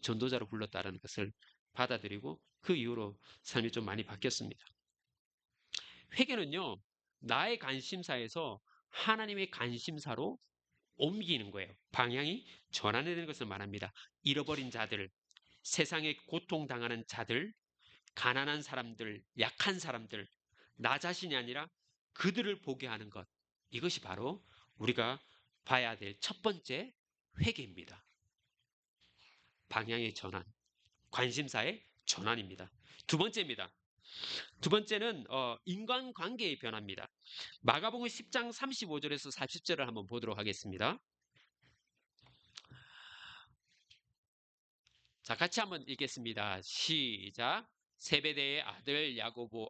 E: 전도자로 불렀다라는 것을 받아들이고 그 이후로 삶이 좀 많이 바뀌었습니다. 회개는요, 나의 관심사에서 하나님의 관심사로 옮기는 거예요. 방향이 전환되는 것을 말합니다. 잃어버린 자들, 세상에 고통당하는 자들, 가난한 사람들, 약한 사람들, 나 자신이 아니라 그들을 보게 하는 것. 이것이 바로 우리가 봐야 될 첫 번째 회개입니다. 방향의 전환, 관심사의 전환입니다. 두 번째입니다. 두 번째는 인간관계의 변화입니다. 마가복음 10장 35절에서 40절을 한번 보도록 하겠습니다. 자, 같이 한번 읽겠습니다. 시작. 세베대의 아들 야고보,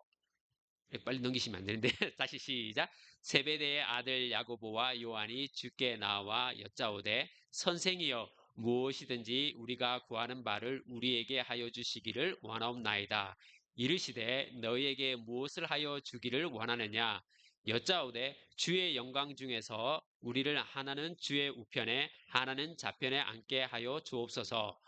E: 빨리 넘기시면 안 되는데 다시 시작. 세베대의 아들 야고보와 요한이 주께 나와 여짜오되 선생이여 무엇이든지 우리가 구하는 바를 우리에게 하여 주시기를 원하옵나이다. 이르시되 너희에게 무엇을 하여 주기를 원하느냐? 여짜오되 주의 영광 중에서 우리를 하나는 주의 우편에 하나는 좌편에 앉게 하여 주옵소서.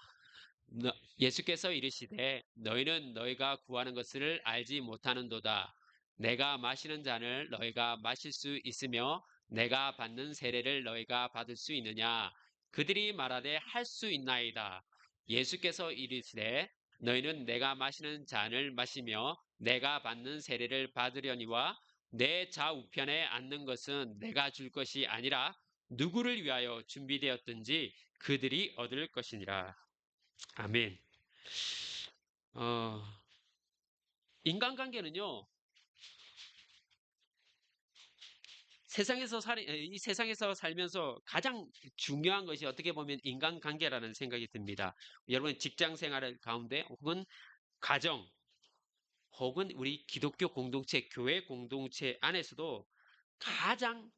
E: 예수께서 이르시되 너희는 너희가 구하는 것을 알지 못하는도다. 내가 마시는 잔을 너희가 마실 수 있으며 내가 받는 세례를 너희가 받을 수 있느냐? 그들이 말하되 할 수 있나이다. 예수께서 이르시되 너희는 내가 마시는 잔을 마시며 내가 받는 세례를 받으려니와 내 좌우편에 앉는 것은 내가 줄 것이 아니라 누구를 위하여 준비되었든지 그들이 얻을 것이니라. 아멘. 어, 인간관계는요, 이 세상에서 살면서 가장 중요한 것이 어떻게 보면 인간관계라는 생각이 듭니다. 여러분 직장 생활 가운데 혹은 가정 혹은 우리 기독교 공동체, 교회 공동체 안에서도 가장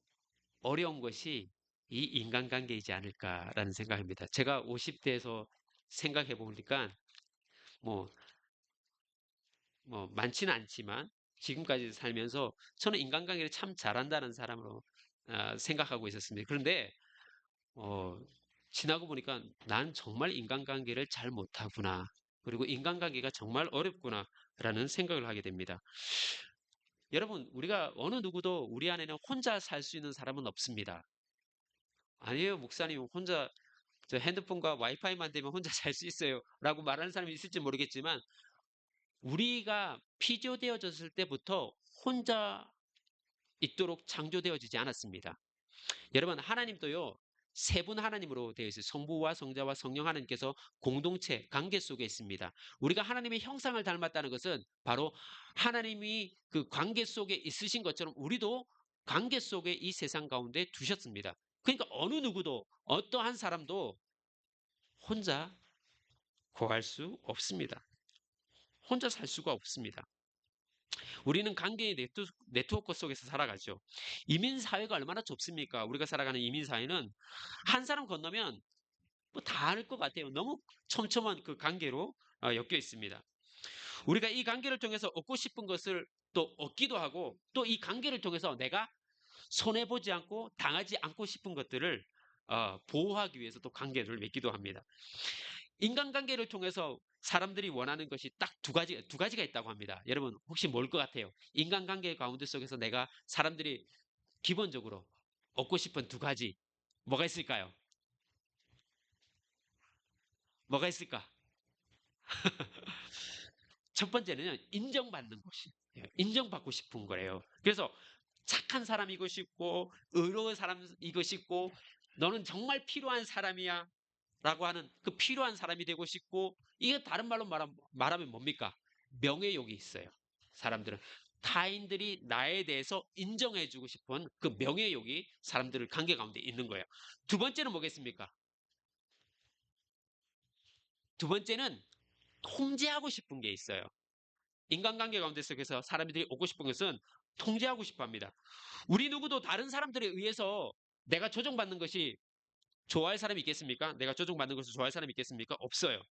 E: 어려운 것이 이 인간관계이지 않을까라는 생각입니다. 제가 50대에서 생각해 보니까 뭐 많지는 않지만 지금까지 살면서 저는 인간관계를 참 잘한다는 사람으로 생각하고 있었습니다. 그런데 어, 지나고 보니까 난 정말 인간관계를 잘 못하구나. 그리고 인간관계가 정말 어렵구나 라는 생각을 하게 됩니다. 여러분, 우리가 어느 누구도 우리 안에는 혼자 살 수 있는 사람은 없습니다. 아니에요, 목사님. 혼자 저 핸드폰과 와이파이만 되면 혼자 살 수 있어요 라고 말하는 사람이 있을지 모르겠지만 우리가 피조되어졌을 때부터 혼자 있도록 창조되어지지 않았습니다. 여러분, 하나님도요, 세 분 하나님으로 되어 있어요. 성부와 성자와 성령 하나님께서 공동체, 관계 속에 있습니다. 우리가 하나님의 형상을 닮았다는 것은 바로 하나님이 그 관계 속에 있으신 것처럼 우리도 관계 속에 이 세상 가운데 두셨습니다. 그러니까 어느 누구도, 어떠한 사람도 혼자 구할 수 없습니다. 혼자 살 수가 없습니다. 우리는 관계의 네트워크 속에서 살아가죠. 이민사회가 얼마나 좁습니까? 우리가 살아가는 이민사회는 한 사람 건너면 뭐 다 알 것 같아요. 너무 촘촘한 그 관계로 엮여 있습니다. 우리가 이 관계를 통해서 얻고 싶은 것을 또 얻기도 하고 또 이 관계를 통해서 내가 손해보지 않고 당하지 않고 싶은 것들을 보호하기 위해서 또 관계를 맺기도 합니다. 인간관계를 통해서 사람들이 원하는 것이 딱 두 가지가 있다고 합니다. 여러분 혹시 뭘 것 같아요? 인간관계 가운데 속에서 내가 사람들이 기본적으로 얻고 싶은 두 가지 뭐가 있을까요? 뭐가 있을까? 첫 번째는 인정받는 것이 인정받고 싶은 거예요. 그래서 착한 사람이고 싶고 의로운 사람이고 싶고 너는 정말 필요한 사람이야 라고 하는 그 필요한 사람이 되고 싶고 이게 다른 말로 말하면 뭡니까? 명예욕이 있어요. 사람들은 타인들이 나에 대해서 인정해주고 싶은 그 명예욕이 사람들의 관계 가운데 있는 거예요. 두 번째는 뭐겠습니까? 두 번째는 통제하고 싶은 게 있어요. 인간관계 가운데 속에서 사람들이 오고 싶은 것은 통제하고 싶어 합니다. 우리 누구도 다른 사람들에 의해서 내가 조종받는 것이 좋아할 사람이 있겠습니까? 내가 조종받는 것을 좋아할 사람이 있겠습니까? 없어요.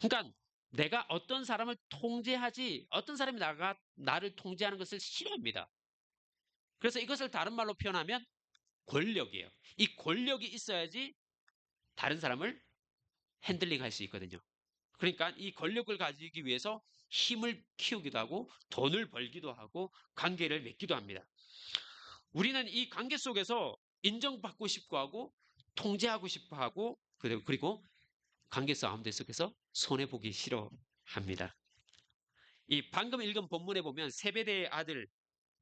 E: 그러니까 내가 어떤 사람을 통제하지 어떤 사람이 나를 통제하는 것을 싫어합니다. 그래서 이것을 다른 말로 표현하면 권력이에요. 이 권력이 있어야지 다른 사람을 핸들링 할 수 있거든요. 그러니까 이 권력을 가지기 위해서 힘을 키우기도 하고 돈을 벌기도 하고 관계를 맺기도 합니다. 우리는 이 관계 속에서 인정받고 싶어 하고 통제하고 싶어 하고 그리고 관계 싸움들 속에서 손해보기 싫어합니다. 이 방금 읽은 본문에 보면 세베대의 아들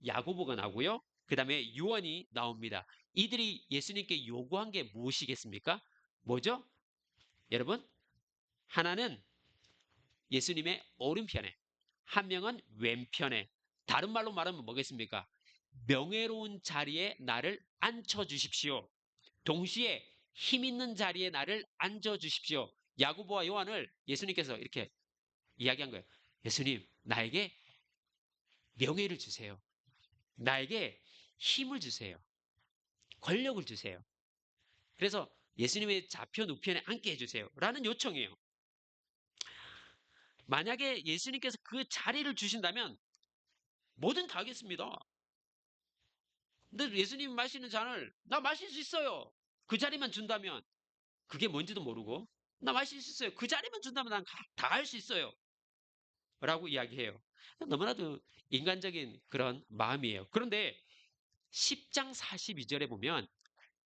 E: 야고보가 나오고요. 그 다음에 요한이 나옵니다. 이들이 예수님께 요구한 게 무엇이겠습니까? 뭐죠? 여러분, 하나는 예수님의 오른편에, 한 명은 왼편에. 다른 말로 말하면 뭐겠습니까? 명예로운 자리에 나를 앉혀주십시오. 동시에 힘 있는 자리에 나를 앉아주십시오. 야고보와 요한을 예수님께서 이렇게 이야기한 거예요. 예수님, 나에게 명예를 주세요. 나에게 힘을 주세요. 권력을 주세요. 그래서 예수님의 좌편 우편에 앉게 해주세요. 라는 요청이에요. 만약에 예수님께서 그 자리를 주신다면 뭐든 다 하겠습니다. 근데 예수님이 마시는 잔을 나 마실 수 있어요. 그 자리만 준다면 그게 뭔지도 모르고 나 마실 수 있어요. 그 자리만 준다면 난 다 할 수 있어요. 라고 이야기해요. 너무나도 인간적인 그런 마음이에요. 그런데 10장 42절에 보면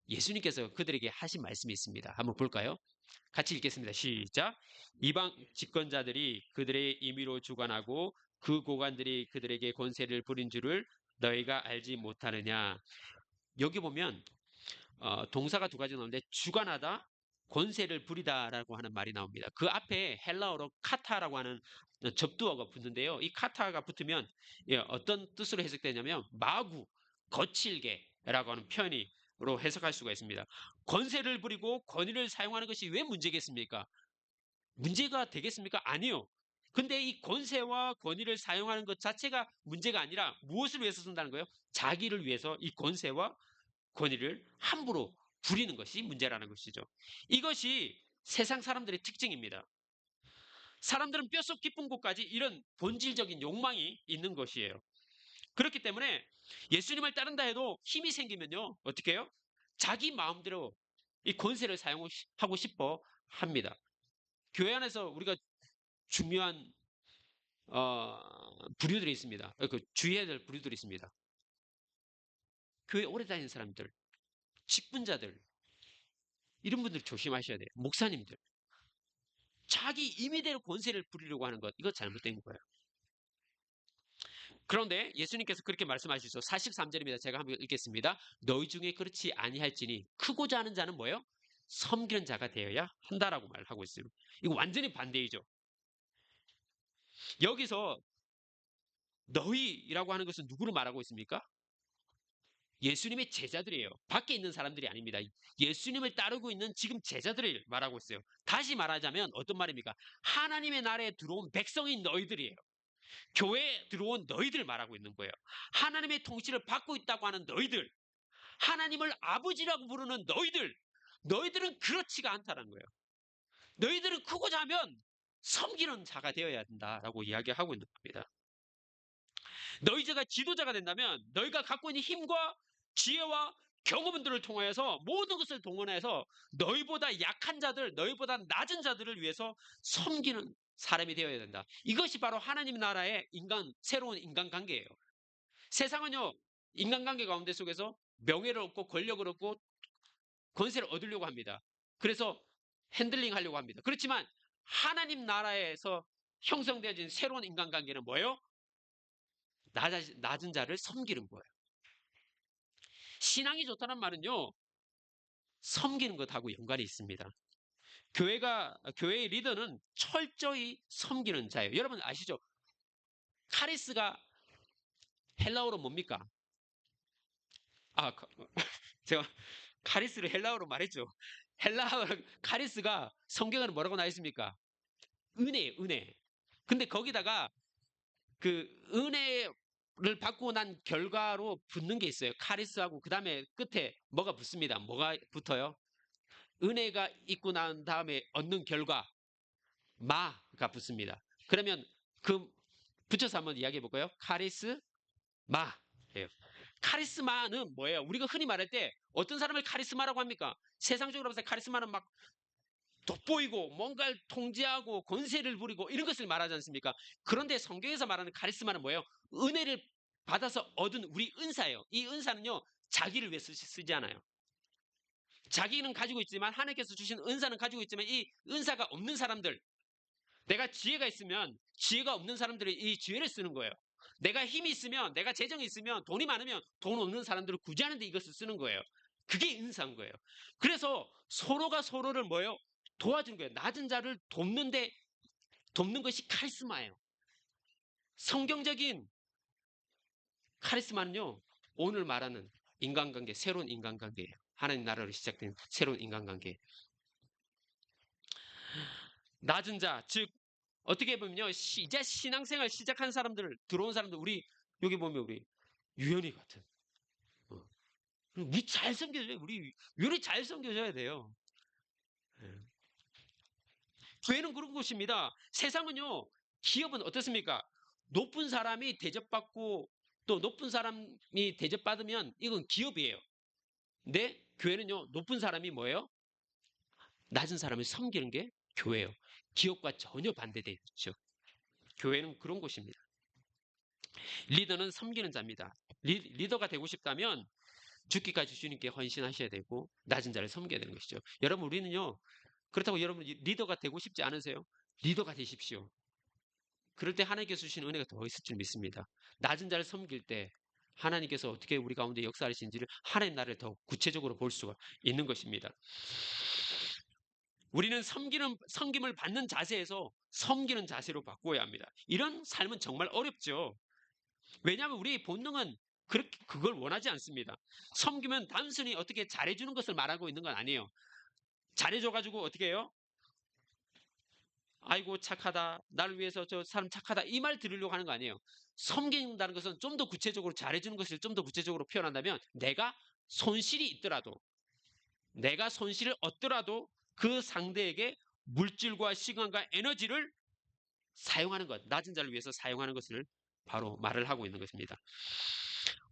E: 예수님께서 그들에게 하신 말씀이 있습니다. 한번 볼까요? 같이 읽겠습니다. 시작. 이방 집권자들이 그들의 임의로 주관하고 그 고관들이 그들에게 권세를 부린 줄을 너희가 알지 못하느냐. 여기 보면 동사가 두 가지 나오는데 주관하다, 권세를 부리다라고 하는 말이 나옵니다. 그 앞에 헬라어로 카타라고 하는 접두어가 붙는데요. 이 카타가 붙으면 어떤 뜻으로 해석되냐면 마구, 거칠게라고 하는 표현으로 해석할 수가 있습니다. 권세를 부리고 권위를 사용하는 것이 왜 문제겠습니까? 문제가 되겠습니까? 아니요. 근데 이 권세와 권위를 사용하는 것 자체가 문제가 아니라 무엇을 위해서 쓴다는 거예요? 자기를 위해서 이 권세와 권위를 함부로 부리는 것이 문제라는 것이죠. 이것이 세상 사람들의 특징입니다. 사람들은 뼛속 깊은 곳까지 이런 본질적인 욕망이 있는 것이에요. 그렇기 때문에 예수님을 따른다 해도 힘이 생기면요. 어떻게 해요? 자기 마음대로 이 권세를 사용하고 싶어 합니다. 교회 안에서 우리가 중요한 부류들이 있습니다. 그 주의해야 될 부류들이 있습니다. 교회 오래 다니는 사람들, 직분자들, 이런 분들 조심하셔야 돼요. 목사님들. 자기 임의대로 권세를 부리려고 하는 것, 이거 잘못된 거예요. 그런데 예수님께서 그렇게 말씀하시죠. 43절입니다. 제가 한번 읽겠습니다. 너희 중에 그렇지 아니할지니 크고자 하는 자는 뭐예요? 섬기는 자가 되어야 한다라고 말하고 있어요. 이거 완전히 반대이죠. 여기서 너희라고 하는 것은 누구를 말하고 있습니까? 예수님의 제자들이에요. 밖에 있는 사람들이 아닙니다. 예수님을 따르고 있는 지금 제자들을 말하고 있어요. 다시 말하자면 어떤 말입니까? 하나님의 나라에 들어온 백성인 너희들이에요. 교회에 들어온 너희들 말하고 있는 거예요. 하나님의 통치를 받고 있다고 하는 너희들, 하나님을 아버지라고 부르는 너희들은 그렇지가 않다는 거예요. 너희들은 크고자 하면 섬기는 자가 되어야 된다라고 이야기하고 있는 겁니다. 너희가 지도자가 된다면 너희가 갖고 있는 힘과 지혜와 경험들을 통하여서 모든 것을 동원해서 너희보다 약한 자들, 너희보다 낮은 자들을 위해서 섬기는 사람이 되어야 된다. 이것이 바로 하나님 나라의 새로운 인간관계예요. 세상은요, 인간관계 가운데 속에서 명예를 얻고 권력을 얻고 권세를 얻으려고 합니다. 그래서 핸들링 하려고 합니다. 그렇지만 하나님 나라에서 형성되어진 새로운 인간관계는 뭐예요? 낮은 자를 섬기는 거예요. 신앙이 좋다는 말은요, 섬기는 것하고 연관이 있습니다. 교회의 리더는 철저히 섬기는 자예요. 여러분 아시죠? 카리스가 헬라어로 뭡니까? 아, 제가 카리스를 헬라어로 말했죠. 헬라어 카리스가 성경에는 뭐라고 나와 있습니까? 은혜예요, 은혜. 근데 거기다가 그 은혜를 받고 난 결과로 붙는 게 있어요. 카리스하고 그 다음에 끝에 뭐가 붙습니다. 뭐가 붙어요? 은혜가 있고 난 다음에 얻는 결과 마가 붙습니다. 그러면 그 붙여서 한번 이야기해 볼까요? 카리스마예요. 카리스마는 뭐예요? 우리가 흔히 말할 때 어떤 사람을 카리스마라고 합니까? 세상적으로 봤을 때 카리스마는 막 돋보이고 뭔가를 통제하고 권세를 부리고 이런 것을 말하지 않습니까? 그런데 성경에서 말하는 카리스마는 뭐예요? 은혜를 받아서 얻은 우리 은사예요. 이 은사는요, 자기를 위해 쓰지 않아요. 자기는 가지고 있지만 하나님께서 주신 은사는 가지고 있지만 이 은사가 없는 사람들, 내가 지혜가 있으면 지혜가 없는 사람들이 이 지혜를 쓰는 거예요. 내가 힘이 있으면, 내가 재정이 있으면, 돈이 많으면 돈 없는 사람들을 구제하는 데 이것을 쓰는 거예요. 그게 은사인 거예요. 그래서 서로가 서로를 뭐예요? 도와주는 거예요. 낮은 자를 돕는 것이 카리스마예요. 성경적인 카리스마는요, 오늘 말하는 인간관계, 새로운 인간관계예요. 하나님 나라로 시작된 새로운 인간관계. 낮은 자, 즉 어떻게 보면요, 이제 신앙생활 시작한 사람들, 들어온 사람들, 우리 여기 보면 우리 유연이 같은. 우리 잘 섬겨줘요. 우리 유연이 잘 섬겨줘야 돼요. 예. 교회는 그런 곳입니다. 세상은요, 기업은 어떻습니까? 높은 사람이 대접받고 또 높은 사람이 대접받으면 이건 기업이에요. 근데 교회는요, 높은 사람이 뭐예요? 낮은 사람을 섬기는 게 교회예요. 기업과 전혀 반대되어 있죠. 교회는 그런 곳입니다. 리더는 섬기는 자입니다. 리더가 되고 싶다면 죽기까지 주님께 헌신하셔야 되고 낮은 자를 섬겨야 되는 것이죠. 여러분, 우리는요, 그렇다고 여러분 리더가 되고 싶지 않으세요? 리더가 되십시오. 그럴 때 하나님께서 주신 은혜가 더 있을 줄 믿습니다. 낮은 자를 섬길 때 하나님께서 어떻게 우리 가운데 역사하시는지를 하나님 나라를 더 구체적으로 볼 수가 있는 것입니다. 우리는 섬김을 받는 자세에서 섬기는 자세로 바꾸어야 합니다. 이런 삶은 정말 어렵죠. 왜냐하면 우리의 본능은 그걸 원하지 않습니다. 섬기면 단순히 어떻게 잘해주는 것을 말하고 있는 건 아니에요. 잘해줘가지고 어떻게 해요? 아이고 착하다, 나를 위해서 저 사람 착하다, 이 말 들으려고 하는 거 아니에요. 섬긴다는 것은 좀 더 구체적으로 잘해주는 것을 좀 더 구체적으로 표현한다면 내가 손실이 있더라도, 내가 손실을 얻더라도 그 상대에게 물질과 시간과 에너지를 사용하는 것, 낮은 자를 위해서 사용하는 것을 바로 말을 하고 있는 것입니다.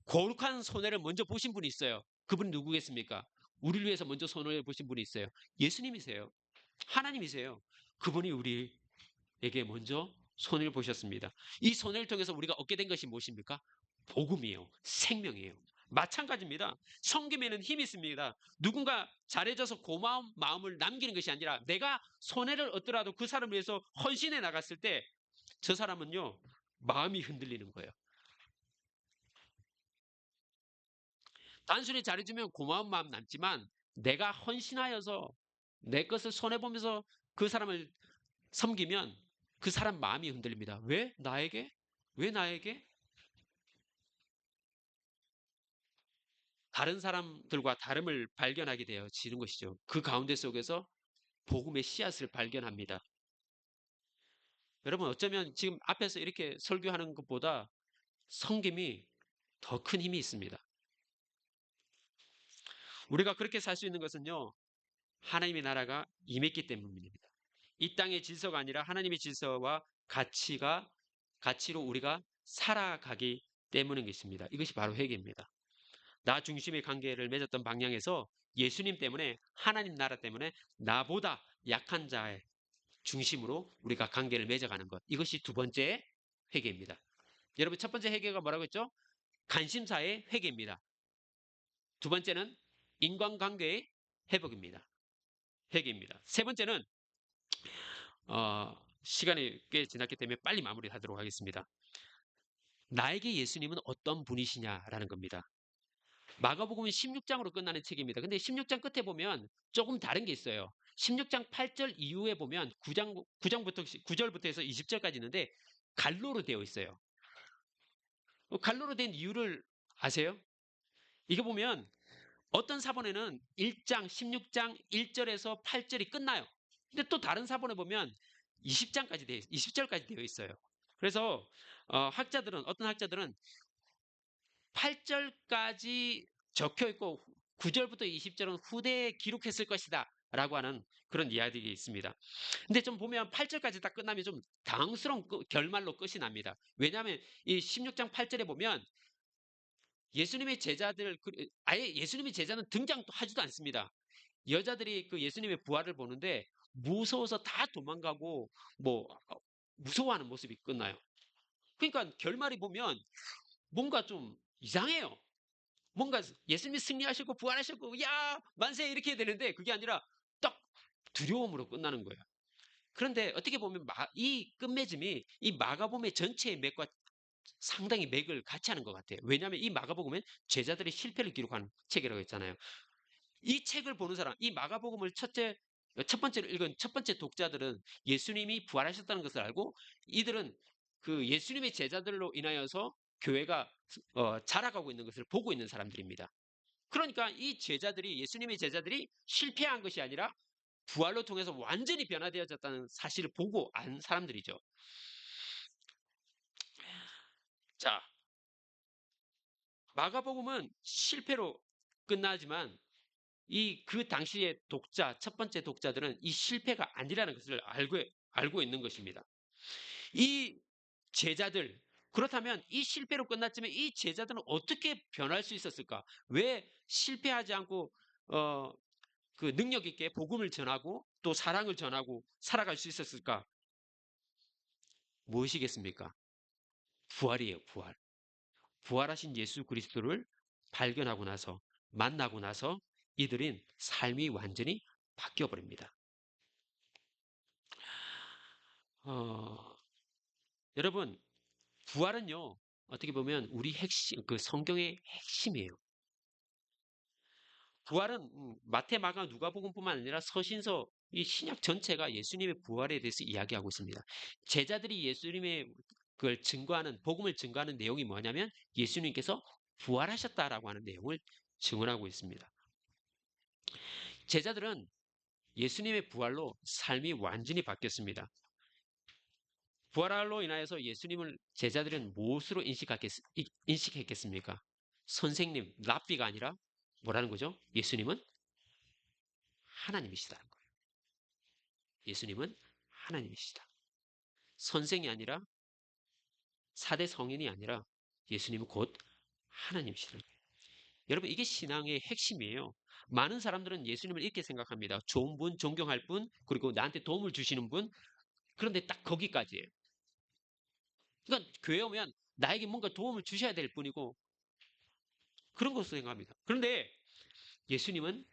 E: 거룩한 손해를 먼저 보신 분이 있어요. 그분이 누구겠습니까? 우리를 위해서 먼저 손해를 보신 분이 있어요. 예수님이세요. 하나님이세요. 그분이 우리에게 먼저 손해를 보셨습니다. 이 손해를 통해서 우리가 얻게 된 것이 무엇입니까? 복음이에요. 생명이에요. 마찬가지입니다. 섬김에는 힘이 있습니다. 누군가 잘해줘서 고마운 마음을 남기는 것이 아니라 내가 손해를 얻더라도 그 사람을 위해서 헌신해 나갔을 때 저 사람은요, 마음이 흔들리는 거예요. 단순히 잘해주면 고마운 마음 남지만 내가 헌신하여서 내 것을 손해보면서 그 사람을 섬기면 그 사람 마음이 흔들립니다. 왜? 나에게? 왜 나에게? 다른 사람들과 다름을 발견하게 되어지는 것이죠. 그 가운데 속에서 복음의 씨앗을 발견합니다. 여러분, 어쩌면 지금 앞에서 이렇게 설교하는 것보다 섬김이 더 큰 힘이 있습니다. 우리가 그렇게 살 수 있는 것은요, 하나님의 나라가 임했기 때문입니다. 이 땅의 질서가 아니라 하나님의 질서와 가치로 우리가 살아가기 때문인 것입니다. 이것이 바로 회개입니다. 나 중심의 관계를 맺었던 방향에서 예수님 때문에, 하나님 나라 때문에 나보다 약한 자의 중심으로 우리가 관계를 맺어가는 것. 이것이 두 번째 회개입니다. 여러분, 첫 번째 회개가 뭐라고 했죠? 관심사의 회개입니다. 두 번째는 인간관계의 회복입니다. 회개입니다. 세 번째는 시간이 꽤 지났기 때문에 빨리 마무리하도록 하겠습니다. 나에게 예수님은 어떤 분이시냐라는 겁니다. 마가복음은 16장으로 끝나는 책입니다. 근데 16장 끝에 보면 조금 다른 게 있어요. 16장 8절 이후에 보면 9절부터 해서 20절까지 있는데 갈로로 되어 있어요. 갈로로 된 이유를 아세요? 이거 보면 어떤 사본에는 1장 16장 1절에서 8절이 끝나요. 근데 또 다른 사본에 보면 20절까지 되어 있어요. 그래서 어떤 학자들은 8절까지 적혀 있고 9절부터 20절은 후대에 기록했을 것이다 라고 하는 그런 이야기가 있습니다. 근데 좀 보면 8절까지 딱 끝나면 좀 당황스러운 결말로 끝이 납니다. 왜냐하면 이 16장 8절에 보면 예수님의 제자들, 아예 예수님의 제자는 등장도 하지도 않습니다. 여자들이 그 예수님의 부활을 보는데 무서워서 다 도망가고 뭐 무서워하는 모습이 끝나요. 그러니까 결말이 보면 뭔가 좀 이상해요. 뭔가 예수님이 승리하시고 부활하셨고 야 만세 이렇게 해야 되는데 그게 아니라 딱 두려움으로 끝나는 거예요. 그런데 어떻게 보면 이 끝맺음이 이 마가복음의 전체의 맥과 상당히 맥을 같이 하는 것 같아요. 왜냐하면 이 마가복음은 제자들의 실패를 기록하는 책이라고 했잖아요. 이 책을 보는 사람, 이 마가복음을 첫 번째로 읽은 첫 번째 독자들은 예수님이 부활하셨다는 것을 알고 이들은 그 예수님의 제자들로 인하여서 교회가 자라가고 있는 것을 보고 있는 사람들입니다. 그러니까 이 제자들이 예수님의 제자들이 실패한 것이 아니라 부활로 통해서 완전히 변화되어졌다는 사실을 보고 안 사람들이죠. 자, 마가복음은 실패로 끝나지만 그 당시의 첫 번째 독자들은 이 실패가 아니라는 것을 알고 있는 것입니다. 이 제자들, 그렇다면 이 실패로 끝났지만 이 제자들은 어떻게 변할 수 있었을까? 왜 실패하지 않고, 그 능력 있게 복음을 전하고 또 사랑을 전하고 살아갈 수 있었을까? 무엇이겠습니까? 부활이에요, 부활. 부활하신 예수 그리스도를 발견하고 나서, 만나고 나서 이들은 삶이 완전히 바뀌어 버립니다. 여러분, 부활은요, 어떻게 보면 우리 그 성경의 핵심이에요. 부활은 마태, 마가, 누가복음뿐만 아니라 서신서 이 신약 전체가 예수님의 부활에 대해서 이야기하고 있습니다. 제자들이 예수님의 그걸 증거하는 복음을 증거하는 내용이 뭐냐면 예수님께서 부활하셨다라고 하는 내용을 증언하고 있습니다. 제자들은 예수님의 부활로 삶이 완전히 바뀌었습니다. 부활로 인하여서 예수님을 제자들은 무엇으로 인식했겠습니까? 선생님, 랍비가 아니라 뭐라는 거죠? 예수님은 하나님이시다는 거예요. 예수님은 하나님이시다. 선생이 아니라 4대 성인이 아니라 예수님은 곧 하나님이시다는 거예요. 여러분, 이게 신앙의 핵심이에요. 많은 사람들은 예수님을 이렇게 생각합니다. 좋은 분, 존경할 분, 그리고 나한테 도움을 주시는 분. 그런데 딱 거기까지예요. 그러니까 교회 오면 나에게 뭔가 도움을 주셔야 될 뿐이고 그런 것으로 생각합니다. 그런데 예수님은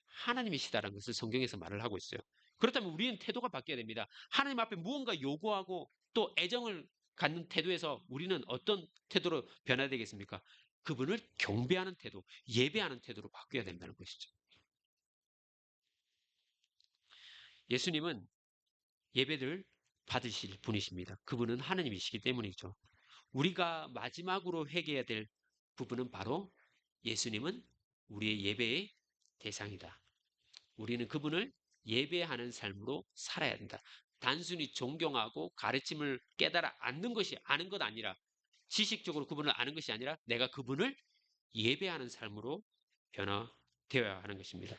E: 하나님이시다라는 것을 성경에서 말을 하고 있어요. 그렇다면 우리는 태도가 바뀌어야 됩니다. 하나님 앞에 무언가 요구하고 또 애정을 갖는 태도에서 우리는 어떤 태도로 변화해야 되겠습니까? 그분을 경배하는 태도, 예배하는 태도로 바뀌어야 된다는 것이죠. 예수님은 예배를 받으실 분이십니다. 그분은 하나님이시기 때문이죠. 우리가 마지막으로 회개해야 될 부분은 바로 예수님은 우리의 예배의 대상이다. 우리는 그분을 예배하는 삶으로 살아야 된다. 단순히 존경하고 가르침을 깨달아 아는 것 아니라 지식적으로 그분을 아는 것이 아니라 내가 그분을 예배하는 삶으로 변화되어야 하는 것입니다.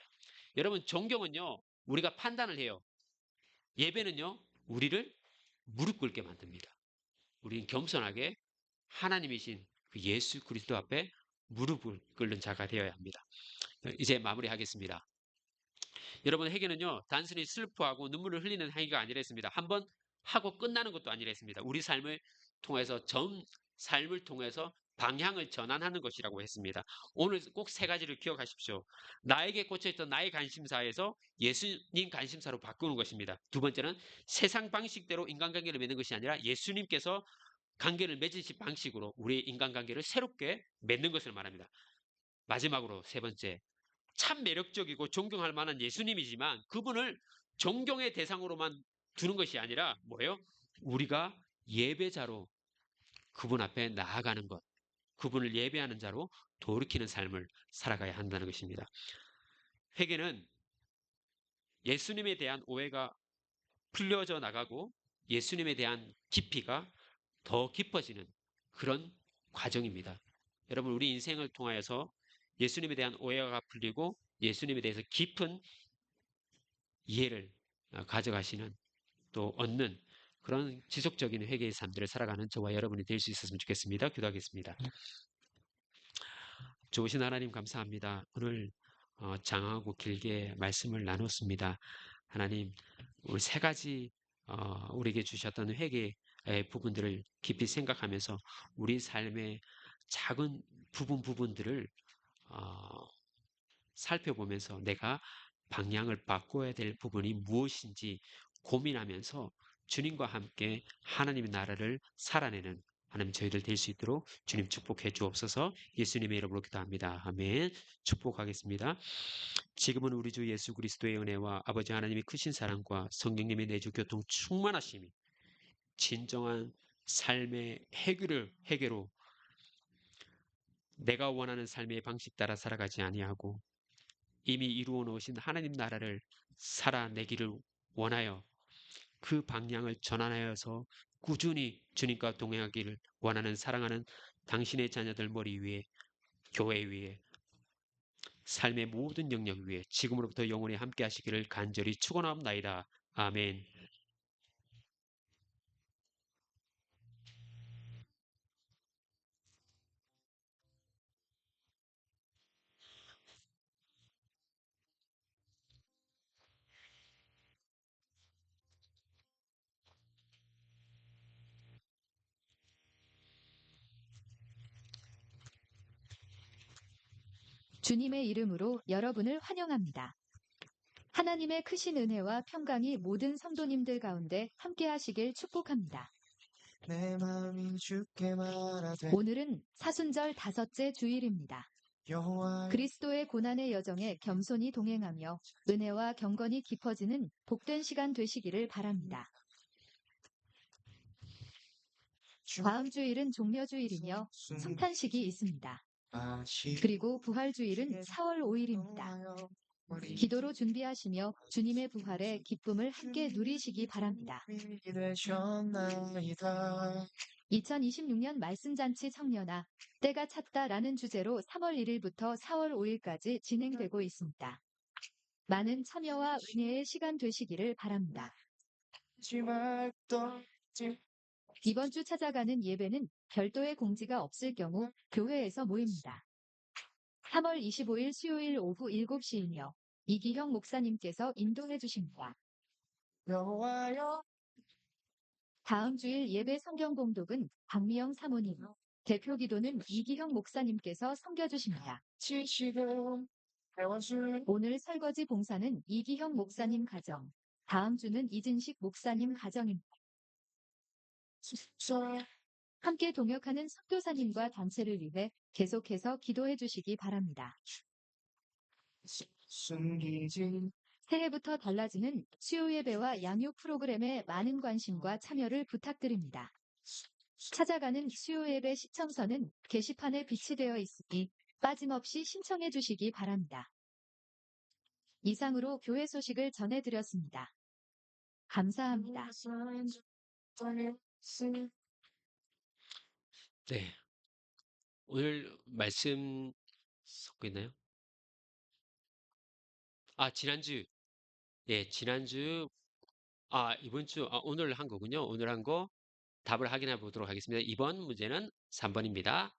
E: 여러분, 존경은요, 우리가 판단을 해요. 예배는요, 우리를 무릎 꿇게 만듭니다. 우리는 겸손하게 하나님이신 그 예수 그리스도 앞에 무릎을 꿇는 자가 되어야 합니다. 이제 마무리하겠습니다. 여러분, 회개는요, 단순히 슬퍼하고 눈물을 흘리는 행위가 아니라 했습니다. 한번 하고 끝나는 것도 아니라 했습니다. 우리 삶을 통해서 삶을 통해서 방향을 전환하는 것이라고 했습니다. 오늘 꼭 3가지를 기억하십시오. 나에게 꽂혀있던 나의 관심사에서 예수님 관심사로 바꾸는 것입니다. 두 번째는 세상 방식대로 인간관계를 맺는 것이 아니라 예수님께서 관계를 맺으신 방식으로 우리의 인간관계를 새롭게 맺는 것을 말합니다. 마지막으로 3번째, 참 매력적이고 존경할 만한 예수님이지만 그분을 존경의 대상으로만 두는 것이 아니라 뭐예요? 우리가 예배자로 그분 앞에 나아가는 것, 그분을 예배하는 자로 돌이키는 삶을 살아가야 한다는 것입니다. 회개는 예수님에 대한 오해가 풀려져 나가고 예수님에 대한 깊이가 더 깊어지는 그런 과정입니다. 여러분, 우리 인생을 통하여서 예수님에 대한 오해가 풀리고 예수님에 대해서 깊은 이해를 가져가시는 또 얻는 그런 지속적인 회개의 삶들을 살아가는 저와 여러분이 될 수 있었으면 좋겠습니다. 기도하겠습니다. 좋으신 하나님 감사합니다. 오늘 장하고 길게 말씀을 나눴습니다. 하나님, 우리 세 가지 우리에게 주셨던 회개의 부분들을 깊이 생각하면서 우리 삶의 작은 부분들을 어, 살펴보면서 내가 방향을 바꿔야 될 부분이 무엇인지 고민하면서 주님과 함께 하나님의 나라를 살아내는 하나님 저희들 될 수 있도록 주님 축복해 주옵소서. 예수님의 이름으로 기도합니다. 아멘. 축복하겠습니다. 지금은 우리 주 예수 그리스도의 은혜와 아버지 하나님의 크신 사랑과 성령님의 내주 교통 충만하심이 진정한 삶의 해결로 내가 원하는 삶의 방식 따라 살아가지 아니하고 이미 이루어 놓으신 하나님 나라를 살아내기를 원하여 그 방향을 전환하여서 꾸준히 주님과 동행하기를 원하는 사랑하는 당신의 자녀들 머리 위에 교회 위에 삶의 모든 영역 위에 지금으로부터 영원히 함께 하시기를 간절히 축원합나이다. 아멘.
B: 주님의 이름으로 여러분을 환영합니다. 하나님의 크신 은혜와 평강이 모든 성도님들 가운데 함께 하시길 축복합니다.
F: 내 마음이 주께 말하되
B: 오늘은 사순절 5째 주일입니다.
F: 여호와의
B: 그리스도의 고난의 여정에 겸손히 동행하며 은혜와 경건이 깊어지는 복된 시간 되시기를 바랍니다. 다음 주일은 종려주일이며 성탄식이 있습니다. 그리고 부활주일은 4월 5일입니다. 기도로 준비하시며 주님의 부활의 기쁨을 함께 누리시기 바랍니다. 2026년 말씀잔치 청년아, 때가 찼다라는 주제로 3월 1일부터 4월 5일까지 진행되고 있습니다. 많은 참여와 은혜의 시간 되시기를 바랍니다. 이번 주 찾아가는 예배는 별도의 공지가 없을 경우 교회에서 모입니다. 3월 25일 수요일 오후 7시이며 이기형 목사님께서 인도해 주십니다.
F: 여호와여
B: 다음 주일 예배 성경 봉독은 박미영 사모님, 대표 기도는 이기형 목사님께서 섬겨주십니다.
F: 지시고 대원술
B: 오늘 설거지 봉사는 이기형 목사님 가정, 다음 주는 이진식 목사님 가정입니다. 함께 동역하는 선교사님과 단체를 위해 계속해서 기도해 주시기 바랍니다.
F: 숨기지
B: 새해부터 달라지는 수요 예배와 양육 프로그램에 많은 관심과 참여를 부탁드립니다. 찾아가는 수요 예배 시청서는 게시판에 비치되어 있으니 빠짐없이 신청해 주시기 바랍니다. 이상으로 교회 소식을 전해드렸습니다. 감사합니다.
E: 네. 오늘 말씀 섞고 있나요? 지난주. 예, 지난주 이번 주 오늘 한 거군요. 오늘 한 거 답을 확인해 보도록 하겠습니다. 이번 문제는 3번입니다.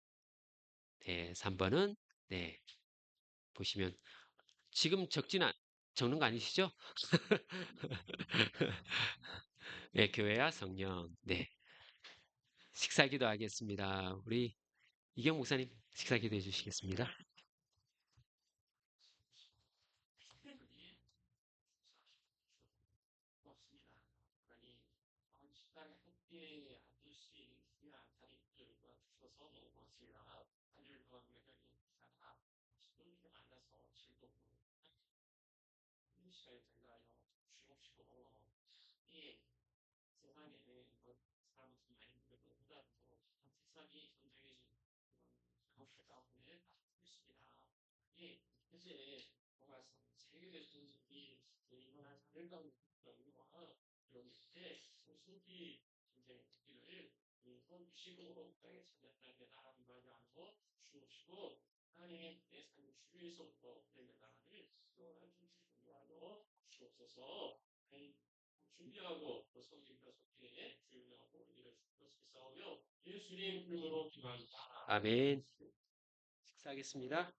E: 네, 3번은 네. 보시면 지금 적는 거 아니시죠? 네, 교회와 성령. 네. 식사기도 하겠습니다. 우리 이경 목사님 식사기도 해주시겠습니다.
A: 가운데 있습니다. 이 이제 뭔가 세계의 분석이 이거나 다른 가운데 경우와 이런 때 무속이 굉장히 듣기를 이번 주시고 땅에 찾았다는 나라를 많이 알고 주시고 하나님의 내 삶을 주위에서부터 내게 나라를 또한 준비하여 주옵소서. 준비하고 또 성경과 속기에 주의하고 우리를 주옵소서 싸우며 예수님 이름으로 기도합니다. 아멘. 식사하겠습니다.